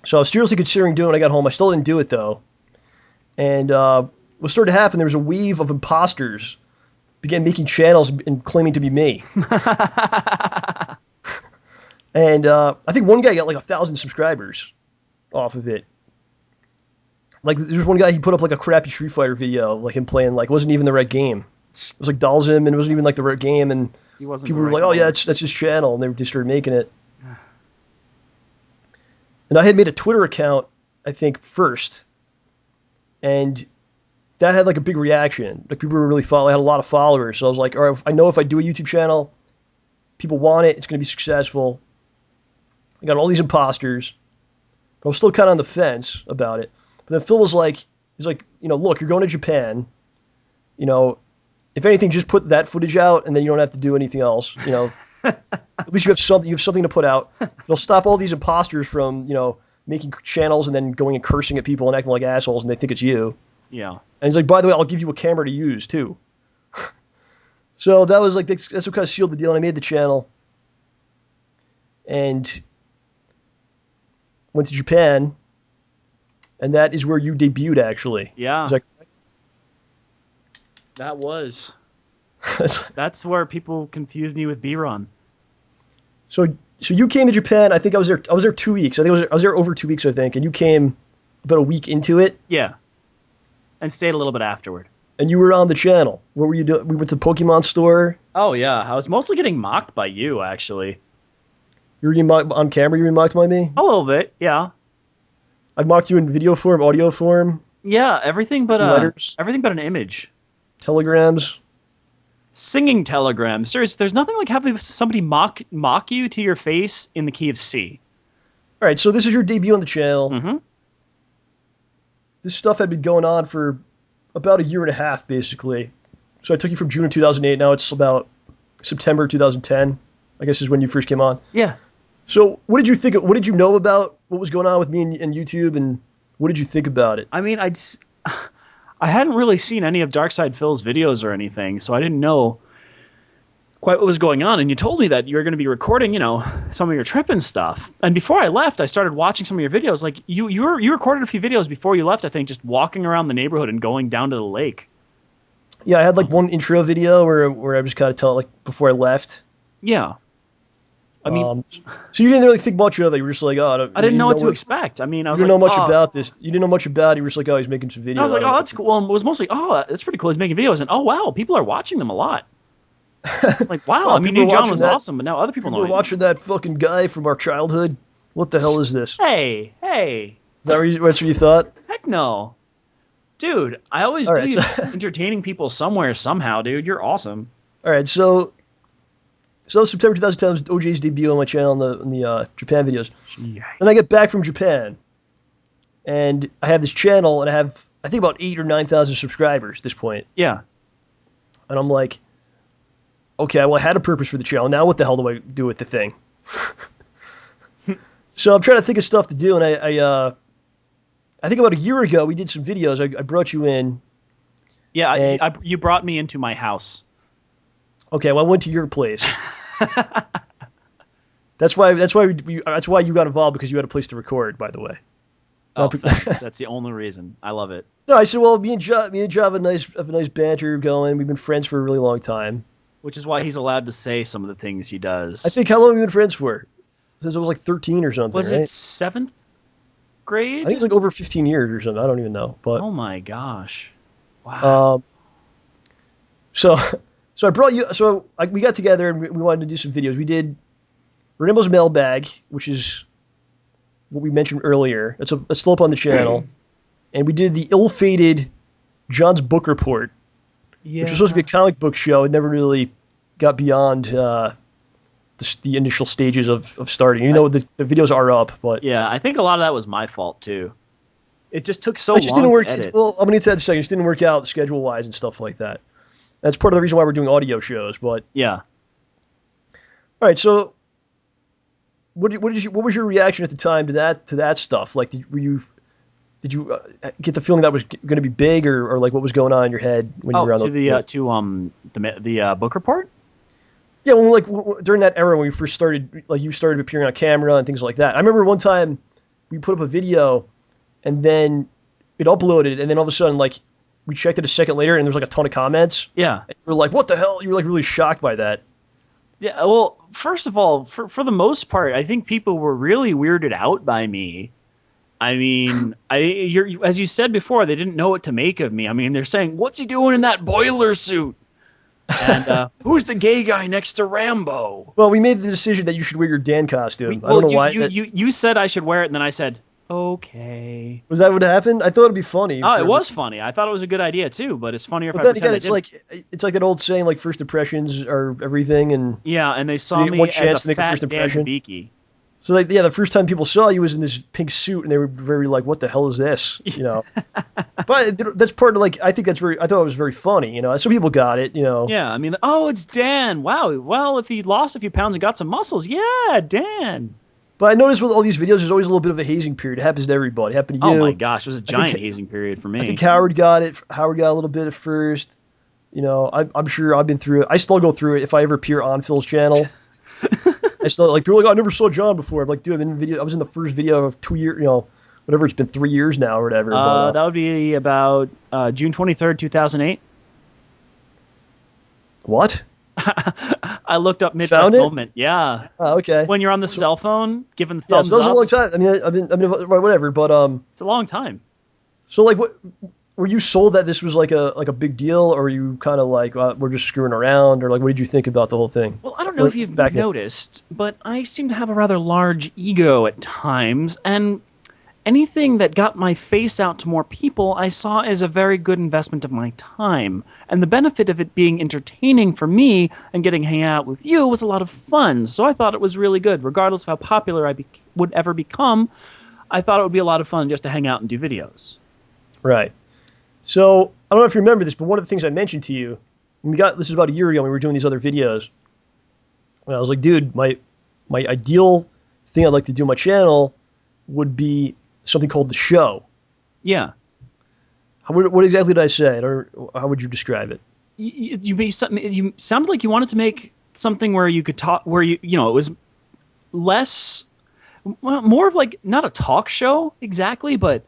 So I was seriously considering doing it when I got home. I still didn't do it, though. And what started to happen, there was a wave of imposters began making channels and claiming to be me. And I think one guy got like 1,000 subscribers off of it. Like, there's one guy, he put up like a crappy Street Fighter video, like him playing, like, it wasn't even the right game. It was like Dalsim, and it wasn't even like the right game, and people were like, "Oh yeah, that's his channel," and they just started making it. And I had made a Twitter account, I think, first, and that had like a big reaction. Like people were really I had a lot of followers, so I was like, "All right, I know if I do a YouTube channel, people want it. It's going to be successful." I got all these imposters, but I was still kind of on the fence about it. But then Phil was like, he's like, look, you're going to Japan. If anything, just put that footage out, and then you don't have to do anything else. At least you have something. You have something to put out. It'll stop all these imposters from, making channels and then going and cursing at people and acting like assholes, and they think it's you. Yeah. And he's like, by the way, I'll give you a camera to use too. So that was like that's what kind of sealed the deal. And I made the channel, and went to Japan, and that is where you debuted, actually. Yeah. Was that correct? That was. That's where people confused me with B-Ron. So you came to Japan. I think I was there. I was there 2 weeks. I was there over 2 weeks, I think. And you came about a week into it. Yeah. And stayed a little bit afterward. And you were on the channel. What were you doing? We went to the Pokemon store. Oh yeah, I was mostly getting mocked by you, actually. You were getting mocked on camera. You were mocked by me. A little bit, yeah. I mocked you in video form, audio form. Yeah, everything but letters, everything but an image. Telegrams. Singing telegrams. There's nothing like having somebody mock you to your face in the key of C. All right, so this is your debut on the channel. Mm-hmm. This stuff had been going on for about a year and a half, basically. So I took you from June of 2008. Now it's about September 2010, I guess is when you first came on. Yeah. So what did you think? What did you know about what was going on with me and YouTube, and what did you think about it? I mean, I hadn't really seen any of Darkside Phil's videos or anything, so I didn't know quite what was going on. And you told me that you were going to be recording, some of your trip and stuff. And before I left, I started watching some of your videos. Like you recorded a few videos before you left, I think, just walking around the neighborhood and going down to the lake. Yeah, I had like one intro video where I just kind of tell like before I left. Yeah. I mean, so you didn't really think much of it. You were just like, oh, I didn't know what to expect. I mean, I was you didn't like, know much about this. You didn't know much about it. You were just like, oh, he's making some videos. I was like, oh, that's cool. Well, it was mostly, oh, that's pretty cool. He's making videos, and oh, wow, people are watching them a lot. Like, wow, well, I mean, John was awesome, but now other people know. We're watching that fucking guy from our childhood. What the hell is this? Hey. Is that what you thought? Heck no. Dude, I always need entertaining people somewhere, somehow, dude. You're awesome. All right, so September 2010 was OJ's debut on my channel in the Japan videos. Then I get back from Japan, and I have this channel, and I have, I think, about 8,000 or 9,000 subscribers at this point. Yeah. And I'm like, okay, well, I had a purpose for the channel. Now what the hell do I do with the thing? So I'm trying to think of stuff to do, and I think about a year ago we did some videos. I brought you in. Yeah, you brought me into my house. Okay, well, I went to your place. That's why you got involved, because you had a place to record, by the way. Oh, that's the only reason. I love it. No, I said, well, me and Job have a nice banter going. We've been friends for a really long time. Which is why he's allowed to say some of the things he does. I think, how long have we been friends for? Since I was like 13 or something, Was right? it 7th grade? I think it's like over 15 years or something. I don't even know. But oh my gosh. Wow. So I brought you. So we got together and we wanted to do some videos. We did Rainbow's Mailbag, which is what we mentioned earlier. It's still up on the channel. And we did the ill-fated John's Book Report, which was supposed to be a comic book show. It never really got beyond the initial stages of starting. Even though the videos are up, but yeah, I think a lot of that was my fault too. It just took so long to edit. Well, I'm going to get to that in a second. It just didn't work out schedule-wise and stuff like that. That's part of the reason why we're doing audio shows. But yeah. All right, so what was your reaction at the time to that stuff? Like, did you get the feeling that was going to be big, or like what was going on in your head when you were on the book report? Yeah, when during that era when you first started, like you started appearing on camera and things like that. I remember one time we put up a video, and then it uploaded, and then all of a sudden, like, we checked it a second later, and there was like a ton of comments. Yeah, and we were like, "What the hell?" You were like really shocked by that. Yeah, well, first of all, for the most part, I think people were really weirded out by me. I mean, as you said before, they didn't know what to make of me. I mean, they're saying, "What's he doing in that boiler suit?" And who's the gay guy next to Rambo? Well, we made the decision that you should wear your Dan costume. I don't know why. You said I should wear it, and then I said, okay. Was that what happened? I thought it'd be funny. Oh, it was funny. I thought it was a good idea too, but it's funnier if but I then pretend again, it's like that old saying, like first impressions are everything, and yeah, and they saw me as a fat Dan Beaky. So like, yeah, the first time people saw you was in this pink suit, and they were very like, "What the hell is this?" You know. But that's part of like, I think that's I thought it was very funny. You know, some people got it. You know. Yeah, I mean, oh, it's Dan. Wow. Well, if he lost a few pounds and got some muscles, yeah, Dan. But I noticed with all these videos, there's always a little bit of a hazing period. It happens to everybody. It happened to you. Oh my gosh, it was a giant hazing period for me. I think Howard got it. Howard got a little bit at first. You know, I'm sure I've been through it. I still go through it if I ever appear on Phil's channel. I still like people are like, I never saw John before. I'm like, dude, I was in the first video of 2 years, you know, whatever, it's been 3 years now or whatever. That would be about June 23rd, 2008. What? I looked up Midwest Moment. Yeah. Oh, okay. When you're on the cell phone, giving thumbs up. Yeah, so that was ups. a long time. I mean, whatever. But it's a long time. So like, what were you sold that this was like a big deal, or were you kind of like we're just screwing around, or like what did you think about the whole thing? Well, I don't know if you've noticed, but I seem to have a rather large ego at times, and anything that got my face out to more people, I saw as a very good investment of my time. And the benefit of it being entertaining for me and getting hang out with you was a lot of fun. So I thought it was really good. Regardless of how popular I would ever become, I thought it would be a lot of fun just to hang out and do videos. Right. So I don't know if you remember this, but one of the things I mentioned to you, this is about a year ago when we were doing these other videos. And I was like, dude, my ideal thing I'd like to do on my channel would be something called The Show. Yeah. What exactly did I say? Or how would you describe it? You sounded like you wanted to make something where you could talk, where it was less, more of like, not a talk show exactly, but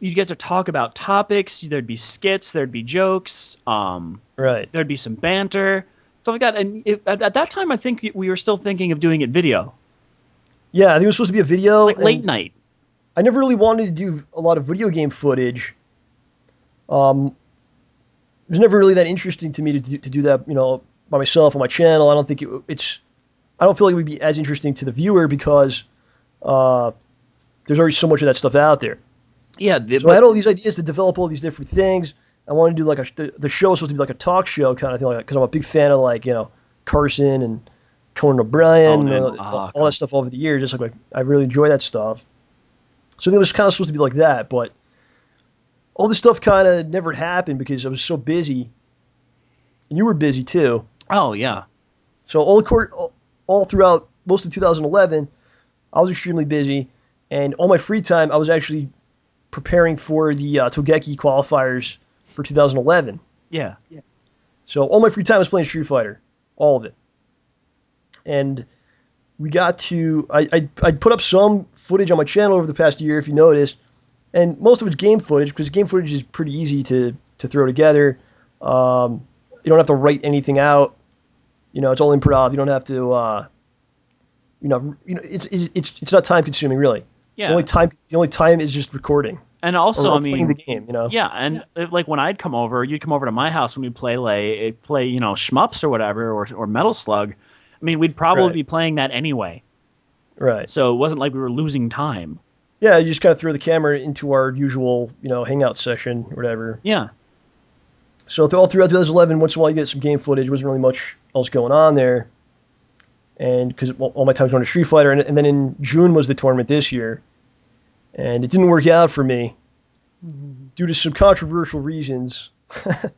you'd get to talk about topics. There'd be skits, there'd be jokes, right. There'd be some banter, stuff like that. And at that time, I think we were still thinking of doing it video. Yeah, I think it was supposed to be a video. Like late night. I never really wanted to do a lot of video game footage. It was never really that interesting to me to do that, you know, by myself on my channel. I don't think I don't feel like it would be as interesting to the viewer because there's already so much of that stuff out there. Yeah. So I had all these ideas to develop all these different things. I wanted to do like the show was supposed to be like a talk show kind of thing, because I'm a big fan of like, you know, Carson and Conan O'Brien, all that stuff over the years. Just like I really enjoy that stuff. So it was kind of supposed to be like that, but all this stuff kind of never happened because I was so busy, and you were busy too. Oh yeah. So all throughout most of 2011, I was extremely busy, and all my free time I was actually preparing for the Togeki qualifiers for 2011. Yeah. So all my free time was playing Street Fighter, all of it, and we got to, I put up some footage on my channel over the past year, if you noticed, and most of it's game footage, because game footage is pretty easy to throw together. You don't have to write anything out. You know, it's all improv. You don't have to, it's not time consuming, really. Yeah. The only time is just recording. And also, playing the game, you know. Yeah, and like when I'd come over, you'd come over to my house and we'd play shmups or whatever, or Metal Slug. I mean, we'd probably be playing that anyway. Right. So it wasn't like we were losing time. Yeah, you just kind of throw the camera into our usual, hangout session or whatever. Yeah. So all throughout 2011, once in a while you get some game footage. There wasn't really much else going on there. And because all my time was going to Street Fighter. And then in June was the tournament this year. And it didn't work out for me due to some controversial reasons. There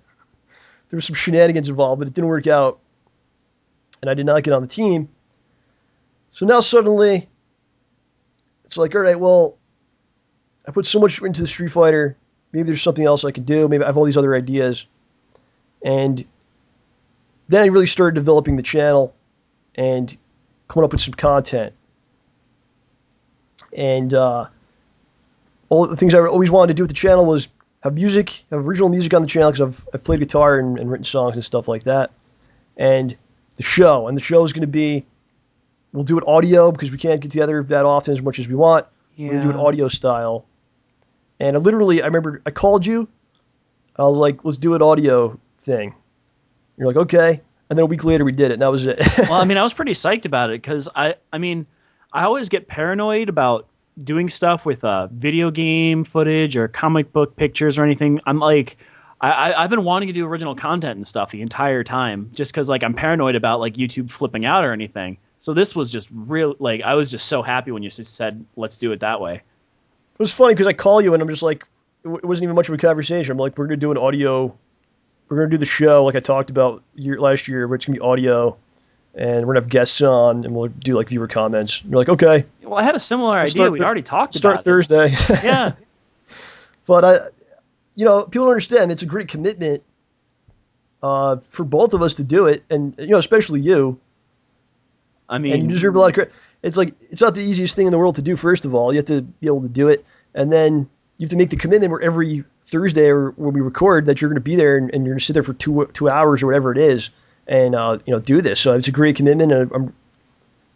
were some shenanigans involved, but it didn't work out. And I did not get on the team. So now suddenly, it's like, all right, well, I put so much into the Street Fighter. Maybe there's something else I could do. Maybe I have all these other ideas. And then I really started developing the channel and coming up with some content. And all the things I always wanted to do with the channel was have original music on the channel, because I've played guitar and written songs and stuff like that. And the show is going to be, we'll do it audio because we can't get together that often as much as we want. Yeah. We're going to do it audio style. And I remember I called you. I was like, let's do an audio thing. You're like, okay. And then a week later we did it, and that was it. Well, I mean, I was pretty psyched about it because I mean, I always get paranoid about doing stuff with video game footage or comic book pictures or anything. I'm like, I've been wanting to do original content and stuff the entire time, just because like I'm paranoid about like YouTube flipping out or anything. So this was just real. Like I was just so happy when you just said, "Let's do it that way." It was funny because I call you and I'm just like, it wasn't even much of a conversation. I'm like, we're gonna do an audio. We're going to do the show like I talked about last year, where it's going to be audio, and we're going to have guests on, and we'll do like viewer comments. And you're like, okay. Well, I had a similar idea. We'd already talked about it. Start Thursday. Yeah. But, people don't understand. It's a great commitment for both of us to do it, and, especially you. I mean. And you deserve a lot of credit. It's like, it's not the easiest thing in the world to do, first of all. You have to be able to do it, and then you have to make the commitment where every Thursday or when we record that you're going to be there and you're going to sit there for two hours or whatever it is and do this. So it's a great commitment, and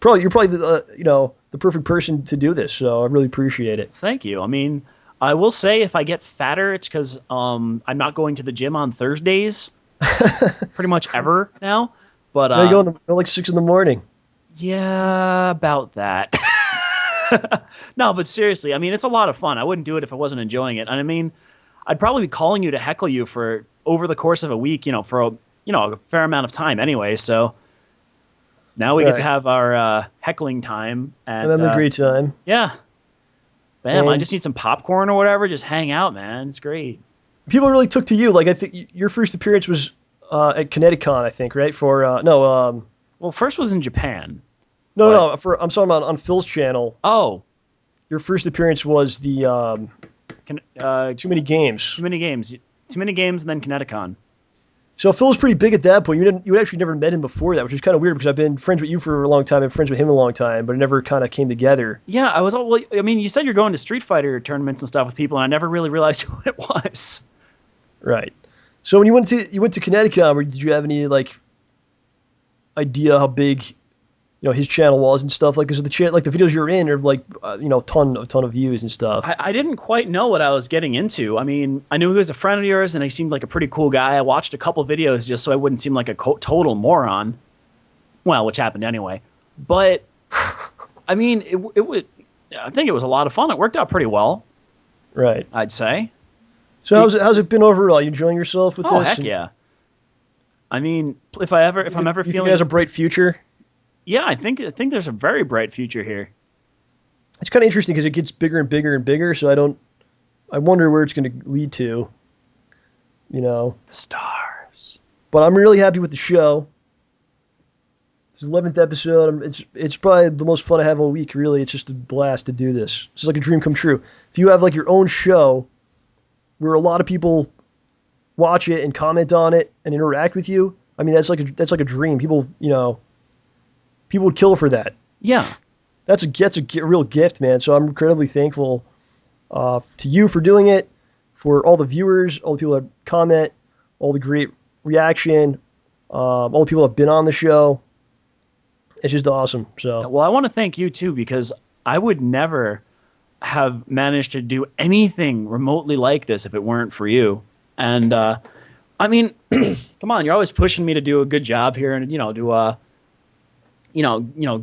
you're probably the perfect person to do this. So I really appreciate it. Thank you. I mean, I will say if I get fatter, it's because I'm not going to the gym on Thursdays, pretty much ever now. But you go like 6 a.m. Yeah, about that. No, but seriously, I mean, it's a lot of fun. I wouldn't do it if I wasn't enjoying it. And I mean, I'd probably be calling you to heckle you for over the course of a week, for a fair amount of time anyway. So now we get to have our heckling time. And having a great time. Yeah. Bam, I just need some popcorn or whatever. Just hang out, man. It's great. People really took to you. Like, I think your first appearance was at ConnectiCon, I think, right? Well, first was in Japan. No. I'm talking about on Phil's channel. Oh. Your first appearance was the... Too Many Games. Too Many Games, and then ConnectiCon. So Phil was pretty big at that point. You had actually never met him before that, which is kind of weird because I've been friends with you for a long time and friends with him a long time, but it never kind of came together. Yeah, I mean, you said you're going to Street Fighter tournaments and stuff with people, and I never really realized who it was. Right. So when you went to ConnectiCon, did you have any like idea how big his channel was and stuff? Like, because the videos you're in are like a ton of views and stuff. I didn't quite know what I was getting into. I mean, I knew he was a friend of yours, and he seemed like a pretty cool guy. I watched a couple videos just so I wouldn't seem like a total moron. Well, which happened anyway. But I mean, I think it was a lot of fun. It worked out pretty well. Right. I'd say. So how's it been overall? You enjoying yourself with this? Oh, heck yeah. I mean, if I'm ever feeling, think it has a bright future? Yeah, I think there's a very bright future here. It's kind of interesting because it gets bigger and bigger and bigger. So I wonder where it's going to lead to. The stars. But I'm really happy with the show. It's the 11th episode. It's probably the most fun I have all week. Really, it's just a blast to do this. It's like a dream come true. If you have like your own show, where a lot of people watch it and comment on it and interact with you, I mean that's like a dream. People would kill for that. Yeah. That's a real gift, man. So I'm incredibly thankful to you for doing it, for all the viewers, all the people that comment, all the great reaction, all the people that have been on the show. It's just awesome. So well, I want to thank you too, because I would never have managed to do anything remotely like this if it weren't for you. And I mean, come on, you're always pushing me to do a good job here and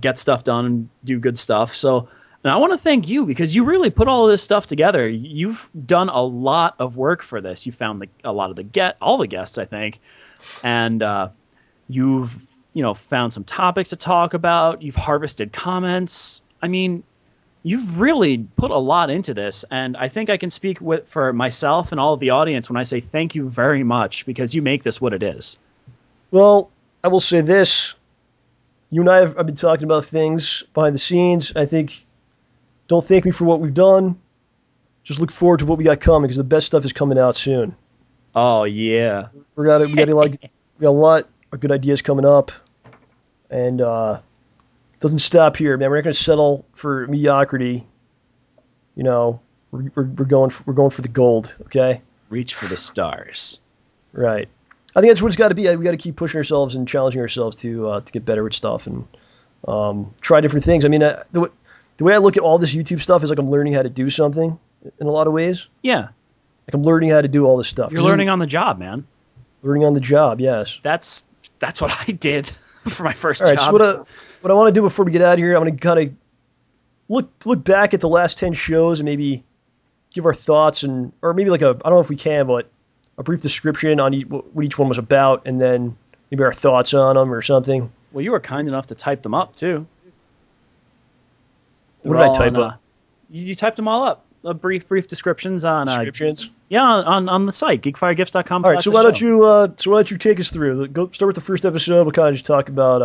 get stuff done and do good stuff. So, and I want to thank you because you really put all of this stuff together. You've done a lot of work for this. You found a lot of all the guests, I think, and you've found some topics to talk about. You've harvested comments. I mean, you've really put a lot into this, and I think I can speak for myself and all of the audience when I say thank you very much because you make this what it is. Well, I will say this. You and I have been talking about things behind the scenes. I think, don't thank me for what we've done. Just look forward to what we got coming because the best stuff is coming out soon. Oh, yeah. We got a lot of good ideas coming up, and it doesn't stop here, man. We're not going to settle for mediocrity. We're going for the gold. Okay. Reach for the stars. Right. I think that's what it's got to be. We got to keep pushing ourselves and challenging ourselves to get better with stuff and try different things. I mean, the way I look at all this YouTube stuff is like I'm learning how to do something in a lot of ways. Yeah. Like I'm learning how to do all this stuff. You're learning on the job, man. Learning on the job, yes. That's what I did for my first All right, job. so what I want to do before we get out of here, I'm going to kind of look back at the last 10 shows and maybe give our thoughts or maybe I don't know if we can, but a brief description on what each one was about, and then maybe our thoughts on them or something. Well, you were kind enough to type them up, too. What did I type up? You typed them all up. Brief descriptions on... Descriptions? On the site, geekfiregifts.com. All right, so why don't you take us through? Go start with the first episode. We'll kind of just talk about...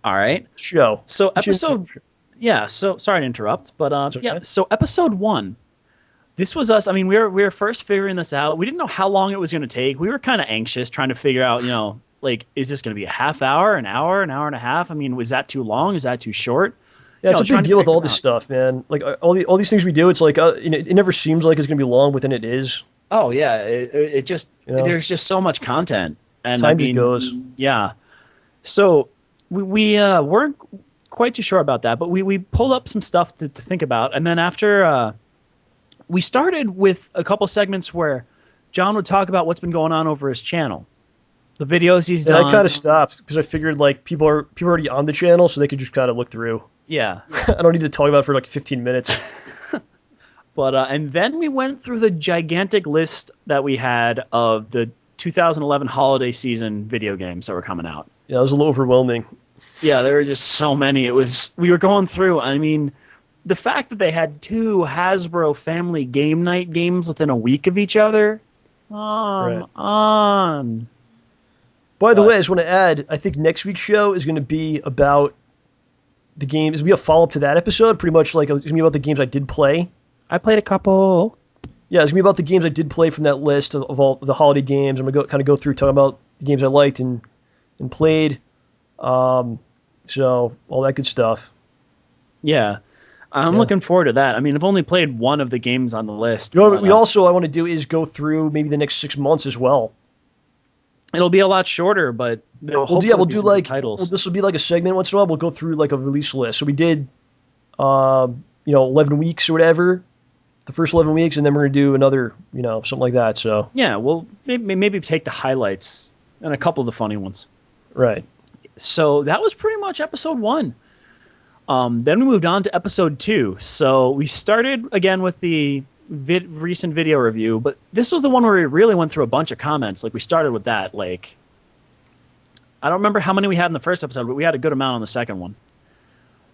all right. Show. So episode... Yeah, so sorry to interrupt, but okay. So episode 1... This was us. I mean, we were first figuring this out. We didn't know how long it was going to take. We were kind of anxious, trying to figure out, is this going to be a half hour, an hour and a half? I mean, was that too long? Is that too short? Yeah, it's a big deal with all this stuff, man. Like all these things we do, it's like it never seems like it's going to be long, but then it is. Oh yeah, it just there's just so much content, and time just goes. Yeah, so we weren't quite too sure about that, but we pulled up some stuff to think about, and then after. We started with a couple segments where John would talk about what's been going on over his channel, the videos he's done. I kind of stopped because I figured people are already on the channel, so they could just kind of look through. Yeah, I don't need to talk about it for 15 minutes. But and then we went through the gigantic list that we had of the 2011 holiday season video games that were coming out. Yeah, it was a little overwhelming. Yeah, there were just so many. We were going through. I mean. The fact that they had 2 Hasbro Family Game Night games within a week of each other, on. By the way, I just want to add, I think next week's show is going to be about the games. It's going to be a follow-up to that episode, pretty much it's going to be about the games I did play. I played a couple. Yeah, it's going to be about the games I did play from that list of all the holiday games. I'm going to go through talking about the games I liked and played. So, all that good stuff. Yeah. I'm looking forward to that. I mean, I've only played one of the games on the list. I want to do is go through maybe the next 6 months as well. It'll be a lot shorter, but we'll do titles. This will be like a segment once in a while. We'll go through like a release list. So we did, 11 weeks or whatever, the first 11 weeks, and then we're gonna do another, something like that. So yeah, we'll maybe take the highlights and a couple of the funny ones. Right. So that was pretty much episode 1. Then we moved on to episode 2. So we started again with the recent video review, but this was the one where we really went through a bunch of comments. Like we started with that. Like I don't remember how many we had in the first episode, but we had a good amount on the second one.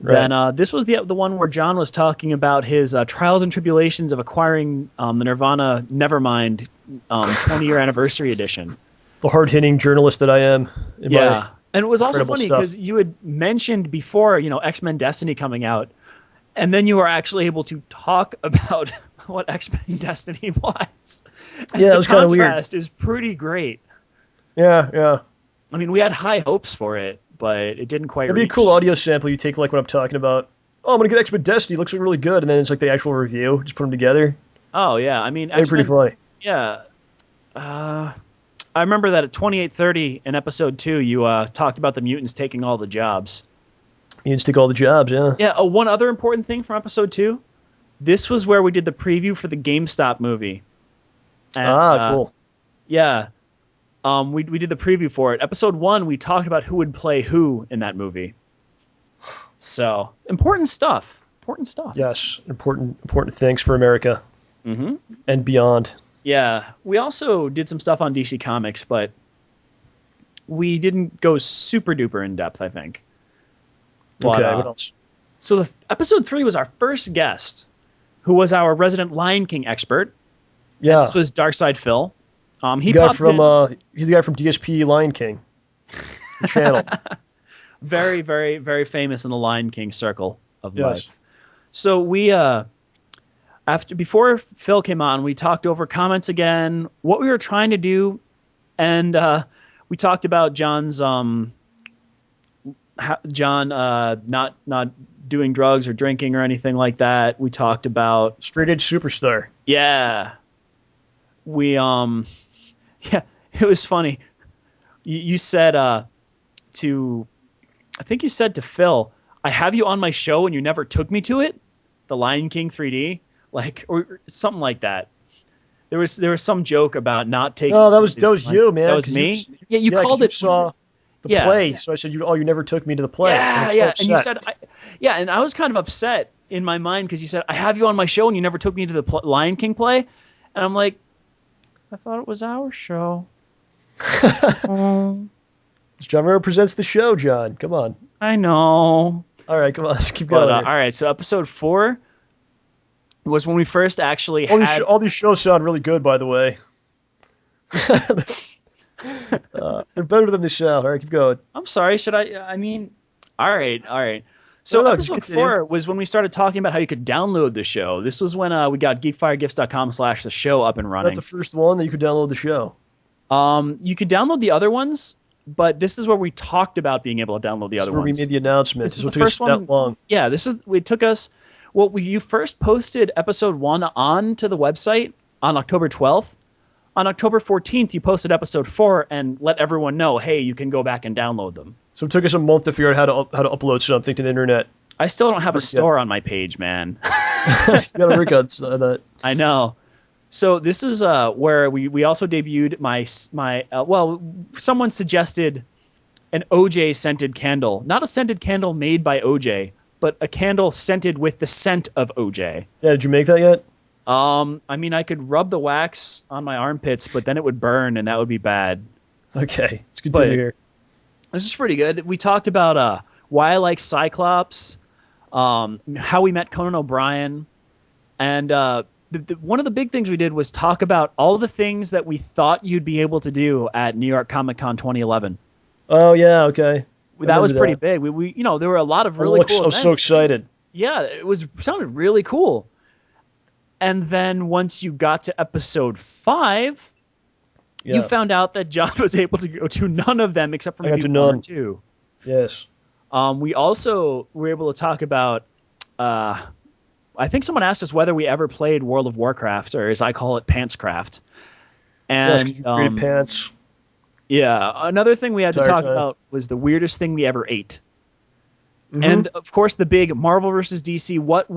Right. Then this was the one where John was talking about his trials and tribulations of acquiring the Nirvana Nevermind 20-year anniversary edition. The hard-hitting journalist that I am. Yeah. And it was also funny because you had mentioned before, X-Men Destiny coming out, and then you were actually able to talk about what X-Men Destiny was. And yeah, it was kind of weird. The contrast is pretty great. Yeah. I mean, we had high hopes for it, but it didn't quite It'd be a cool audio sample you take what I'm talking about. Oh, I'm going to get X-Men Destiny. It looks really good. And then it's like the actual review. Just put them together. Oh, yeah. I mean, they're pretty funny. Yeah. I remember that at 28:30 in episode 2, you talked about the mutants taking all the jobs. Mutants take all the jobs, yeah. Yeah, one other important thing from episode 2, this was where we did the preview for the GameStop movie. And, cool. Yeah. We did the preview for it. Episode 1, we talked about who would play who in that movie. So, important stuff. Important stuff. Yes, important things for America. Mm-hmm. And beyond. Yeah, we also did some stuff on DC Comics, but we didn't go super duper in depth, I think. But, okay, what else? So episode 3 was our first guest, who was our resident Lion King expert. Yeah. This was Darkside Phil. He's the guy from DSP Lion King, the channel. Very, very, very famous in the Lion King circle of life. So we... Before Phil came on, we talked over comments again, what we were trying to do, and we talked about John's not doing drugs or drinking or anything like that. We talked about straight edge superstar. Yeah, it was funny. You said I think you said to Phil, "I have you on my show and you never took me to it." The Lion King 3D. Or something like that. There was some joke about not taking. No, that was you, man. That was me. Yeah, you 'cause called you it. saw the play, so I said, "You never took me to the play." Yeah, And yeah. so And you said, and I was kind of upset in my mind because you said, "I have you on my show, and you never took me to the Lion King play," and I'm like, I thought it was our show. John Rambo presents the show, John. Come on. I know. All right, come on. Let's keep going. All right, so episode 4 was when we first actually had... All these shows sound really good, by the way. They're better than the show. All right, keep going. I'm sorry. Should I? I mean, all right. So episode 4 was when we started talking about how you could download the show. This was when we got geekfiregifts.com/the show up and running. Is that the first one that you could download the show? You could download the other ones, but this is where we talked about being able to download the other ones. This is where we made the announcement. This is the first one. That long. Yeah, it took us... Well, you first posted episode 1 onto the website on October 12th. On October 14th, you posted episode 4 and let everyone know, hey, you can go back and download them. So it took us a month to figure out how to upload something to the internet. I still don't have a store on my page, man. You got to work on that. I know. So this is where we also debuted my someone suggested an OJ scented candle. Not a scented candle made by OJ, but a candle scented with the scent of OJ. Yeah, did you make that yet? I mean, I could rub the wax on my armpits, but then it would burn, and that would be bad. Okay, it's good to hear. This is pretty good. We talked about why I like Cyclops, how we met Conan O'Brien, and one of the big things we did was talk about all the things that we thought you'd be able to do at New York Comic Con 2011. Oh yeah, okay. That was pretty big. We there were a lot of really cool events. I was so excited. Yeah, sounded really cool. And then once you got to episode 5, you found out that John was able to go to none of them except for maybe 1 or 2. Yes. We also were able to talk about... I think someone asked us whether we ever played World of Warcraft, or as I call it, Pantscraft. And yes, you created pants. Yeah. Another thing we had to talk about was the weirdest thing we ever ate. Mm-hmm. And of course, the big Marvel versus DC. What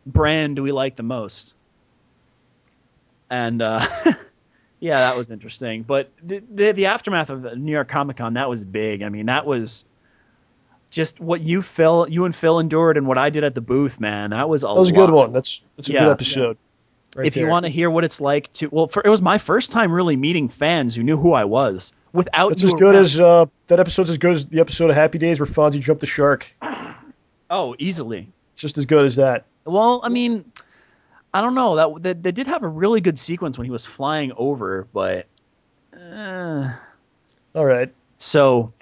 brand do we like the most? And yeah, that was interesting. But the aftermath of the New York Comic Con, that was big. I mean, that was just what you and Phil endured, and what I did at the booth. Man, that was a good one. That's a good episode. Right if you want to hear what it's like to, it was my first time really meeting fans who knew who I was without. It's as good as that episode's as good as the episode of Happy Days where Fonzie jumped the shark. Oh, easily. It's just as good as that. Well, I mean, I don't know. That they did have a really good sequence when he was flying over, but. All right. So,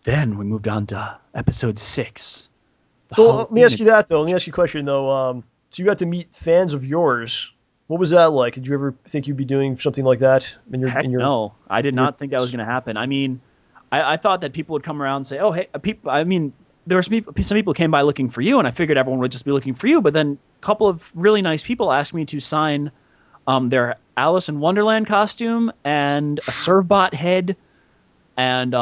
then we moved on to episode 6. So let me ask you that though. Let me ask you a question though. So you got to meet fans of yours. What was that like? Did you ever think you'd be doing something like that? No, I did not think that was going to happen. I mean, I thought that people would come around and say, "Oh, hey, people." I mean, there were some people came by looking for you, and I figured everyone would just be looking for you. But then a couple of really nice people asked me to sign their Alice in Wonderland costume and a Servbot head, and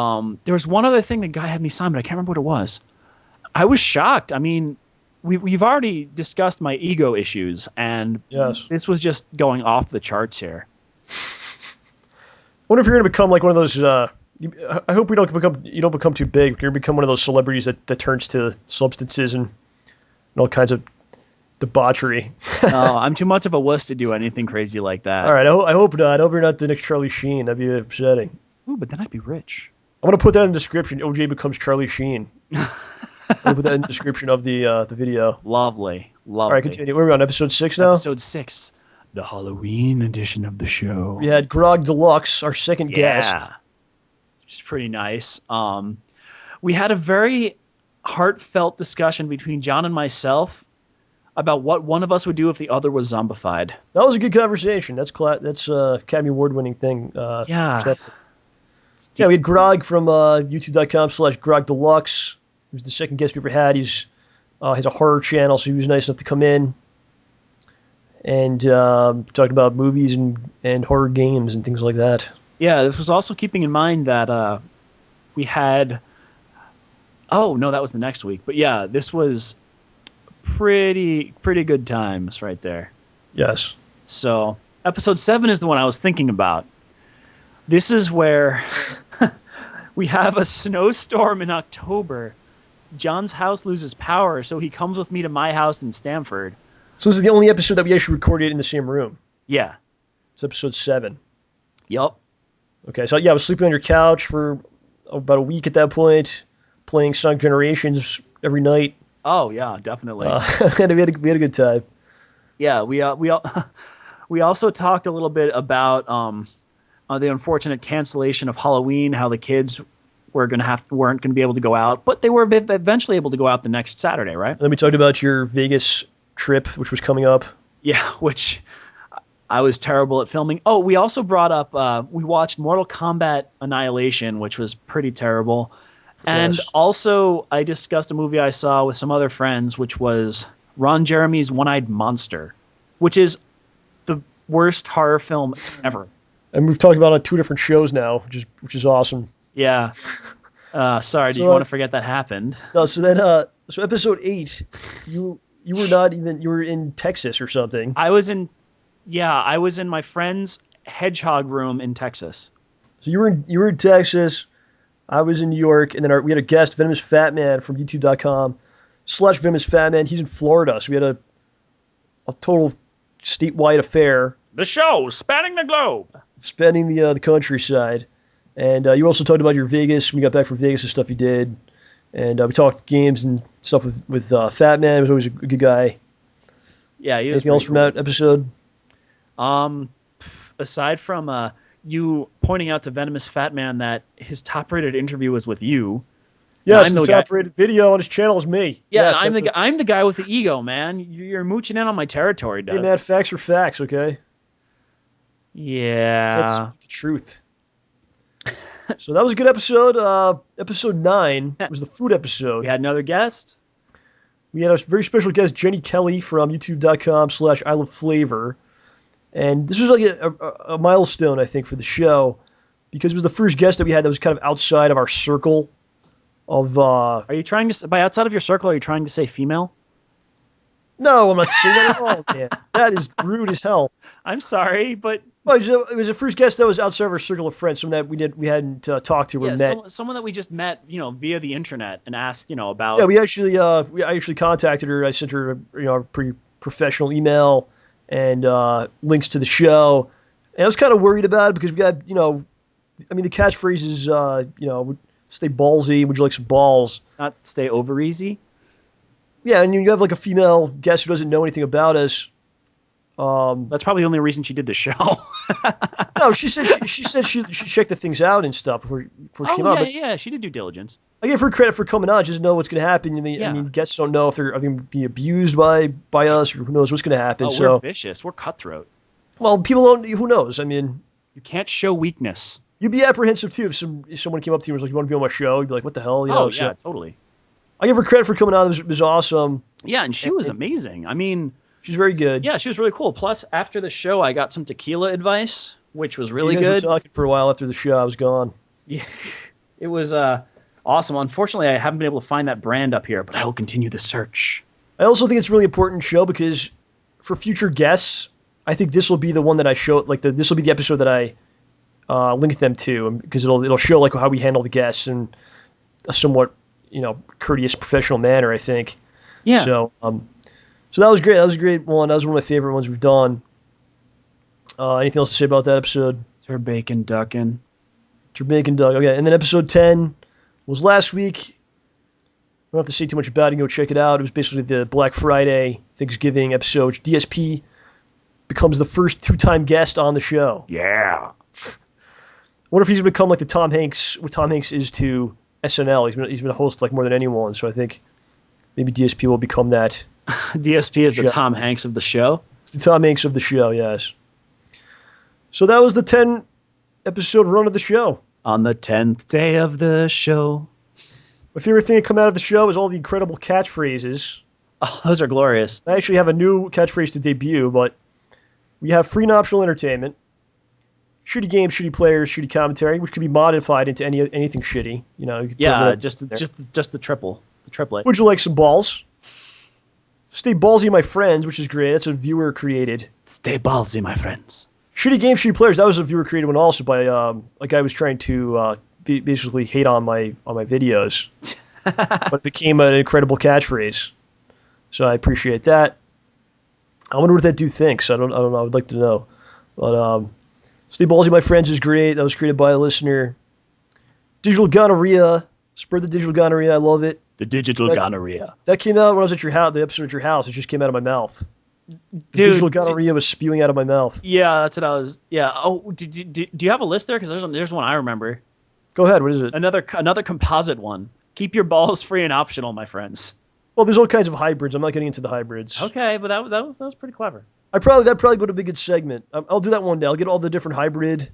there was one other thing the guy had me sign, but I can't remember what it was. I was shocked. I mean, we've already discussed my ego issues, and this was just going off the charts here. I wonder if you're going to become like one of those. I hope you don't become too big. You're going to become one of those celebrities that turns to substances and all kinds of debauchery. No, I'm too much of a wuss to do anything crazy like that. All right, I hope not. I hope you're not the next Charlie Sheen. That'd be upsetting. Ooh, but then I'd be rich. I'm going to put that in the description. OJ becomes Charlie Sheen. I'll put that in the description of the video. Lovely. All right, continue. Where are we on? Episode 6 now? Episode 6. The Halloween edition of the show. We had Grog Deluxe, our second guest. Yeah. Which is pretty nice. We had a very heartfelt discussion between John and myself about what one of us would do if the other was zombified. That was a good conversation. That's Academy Award-winning thing. Yeah. Yeah, we had Grog from youtube.com/Grog Deluxe. He was the second guest we ever had. He's has a horror channel, so he was nice enough to come in and talk about movies and horror games and things like that. Yeah, this was also keeping in mind that we had... Oh, no, that was the next week. But yeah, this was pretty good times right there. Yes. So episode 7 is the one I was thinking about. This is where we have a snowstorm in October. John's house loses power, so he comes with me to my house in Stamford. So this is the only episode that we actually recorded in the same room. Yeah. It's episode 7. Yup. Okay, so yeah, I was sleeping on your couch for about a week at that point, playing Sonic Generations every night. Oh yeah, definitely. And we had a good time. Yeah, we also talked a little bit about the unfortunate cancellation of Halloween, how the kids weren't going to be able to go out, but they were eventually able to go out the next Saturday, right? Then we talked about your Vegas trip, which was coming up. Yeah, which I was terrible at filming. Oh, we also brought up, we watched Mortal Kombat Annihilation, which was pretty terrible. And also, I discussed a movie I saw with some other friends, which was Ron Jeremy's One-Eyed Monster, which is the worst horror film ever. And we've talked about it on 2 different shows now, which is awesome. Yeah. Sorry, did you want to forget that happened? No, so then, so episode 8, you were in Texas or something. I was in my friend's hedgehog room in Texas. So you were in Texas, I was in New York, and then we had a guest, Venomous Fat Man from YouTube.com/Venomous Fat Man. He's in Florida, so we had a total statewide affair. The show spanning the globe, spanning the countryside. And you also talked about your Vegas. We got back from Vegas and stuff you did, and we talked games and stuff with Fat Man. He was always a good guy. Yeah, he was. Anything else from that episode? Aside from you pointing out to Venomous Fat Man that his top-rated interview was with you. Yes, the top-rated video on his channel is me. Yeah, yes, I'm the guy with the ego, man. You're mooching in on my territory, Doug. Hey, man, facts are facts, okay? Yeah. That's the truth. So that was a good episode. Episode 9 was the food episode. We had another guest. We had a very special guest, Jenny Kelly from YouTube.com/ILoveFlavor. And this was like a milestone, I think, for the show, because it was the first guest that we had that was kind of outside of our circle of... Are you trying to... By outside of your circle, are you trying to say female? No, I'm not saying that at all, man. That is rude as hell. I'm sorry, but... Well, it was the first guest that was outside of our circle of friends, someone that we hadn't talked to or met. Someone that we just met, via the internet and asked, about... Yeah, I actually contacted her. I sent her, a pretty professional email and links to the show. And I was kind of worried about it because we got, the catchphrase is, stay ballsy. Would you like some balls? Not stay over easy. Yeah, and you have like a female guest who doesn't know anything about us. That's probably the only reason she did the show. No, she said she checked the things out and stuff before she came on. Yeah, she did due diligence. I give her credit for coming on. She doesn't know what's going to happen. I mean, guests don't know if they're going to be abused by us, or who knows what's going to happen. Oh, we're vicious. We're cutthroat. Well, people don't. Who knows? I mean, you can't show weakness. You'd be apprehensive too if someone came up to you and was like, "You want to be on my show?" You'd be like, "What the hell?" Yeah, totally. I give her credit for coming on. It was awesome. Yeah, and she was amazing. I mean, she's very good. Yeah, she was really cool. Plus, after the show, I got some tequila advice, which was really good. You guys were talking for a while after the show. I was gone. Yeah, it was awesome. Unfortunately, I haven't been able to find that brand up here, but I will continue the search. I also think it's a really important show because for future guests, I think this will be the one that I show. This will be the episode that I link them to, because it'll show like how we handle the guests in a somewhat courteous, professional manner, I think. Yeah. So that was great. That was a great one. That was one of my favorite ones we've done. Anything else to say about that episode? Turbakin duckin'. Okay, and then episode 10 was last week. I don't have to say too much about it. Go check it out. It was basically the Black Friday Thanksgiving episode. DSP becomes the first 2-time guest on the show. Yeah. I wonder if he's going to become like the Tom Hanks, what Tom Hanks is to SNL. He's been a host like more than anyone, so I think maybe DSP will become that. DSP is the Tom Hanks of the show? It's the Tom Hanks of the show, yes. So that was the 10-episode run of the show. On the 10th day of the show. My favorite thing to come out of the show is all the incredible catchphrases. Oh, those are glorious. I actually have a new catchphrase to debut, but we have free and optional entertainment, shitty games, shitty players, shitty commentary, which can be modified into anything shitty. You could just the triple. The triplet. Would you like some balls? Stay Ballsy, My Friends, which is great. That's a viewer created. Stay ballsy, my friends. Shitty Game, Shitty Players. That was a viewer created one also by a guy who was trying to basically hate on my videos, but it became an incredible catchphrase. So I appreciate that. I wonder what that dude thinks. I don't know. I would like to know. But Stay Ballsy, My Friends is great. That was created by a listener. Digital Gonorrhea. Spread the digital gonorrhea. I love it. The digital gonorrhea. That came out when I was at your house. The episode at your house. It just came out of my mouth. The digital gonorrhea was spewing out of my mouth. Yeah, that's what I was. Yeah. Oh, do you have a list there? Because there's one I remember. Go ahead. What is it? Another composite one. Keep your balls free and optional, my friends. Well, there's all kinds of hybrids. I'm not getting into the hybrids. Okay, but that was pretty clever. That probably would have been a good segment. I'll do that one day. I'll get all the different hybrid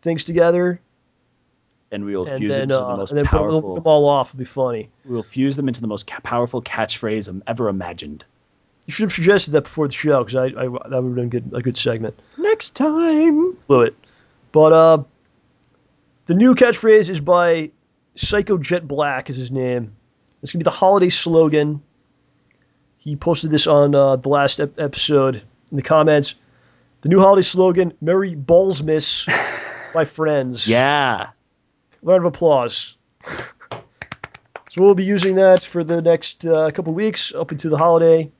things together. And we will fuse them into the most powerful. Put them all off. It'll be funny. We will fuse them into the most powerful catchphrase ever imagined. You should have suggested that before the show, because that would have been a good segment. Next time. Blew it. But the new catchphrase is by Psycho Jet Black is his name. It's going to be the holiday slogan. He posted this on the last episode in the comments. The new holiday slogan, Merry Ballsmas, my friends. Yeah. Round of applause. So we'll be using that for the next couple weeks up into the holiday.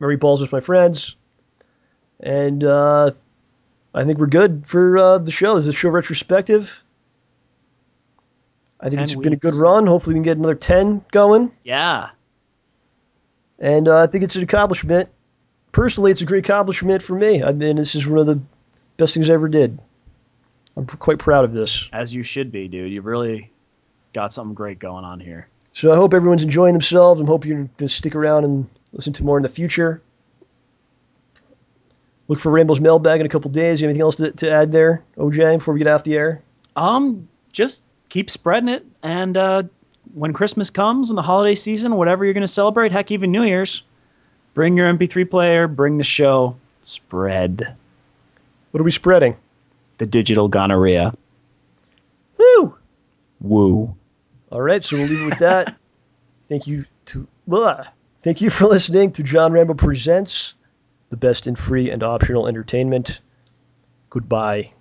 Merry Ballsmas, my friends. And I think we're good for the show. This is a show retrospective. I think it's been a good run. Hopefully we can get another 10 going. Yeah. And I think it's an accomplishment. Personally, it's a great accomplishment for me. I mean, this is one of the best things I ever did. I'm quite proud of this. As you should be, dude. You've really got something great going on here. So I hope everyone's enjoying themselves. I hope you're going to stick around and listen to more in the future. Look for Rambo's mailbag in a couple days. Anything else to add there, OJ, before we get off the air? Just keep spreading it. And when Christmas comes and the holiday season, whatever you're going to celebrate, heck, even New Year's, bring your MP3 player, bring the show, spread. What are we spreading? The digital gonorrhea. Woo! Woo. All right, so we'll leave it with that. Thank you for listening to John Rambo Presents, the best in free and optional entertainment. Goodbye.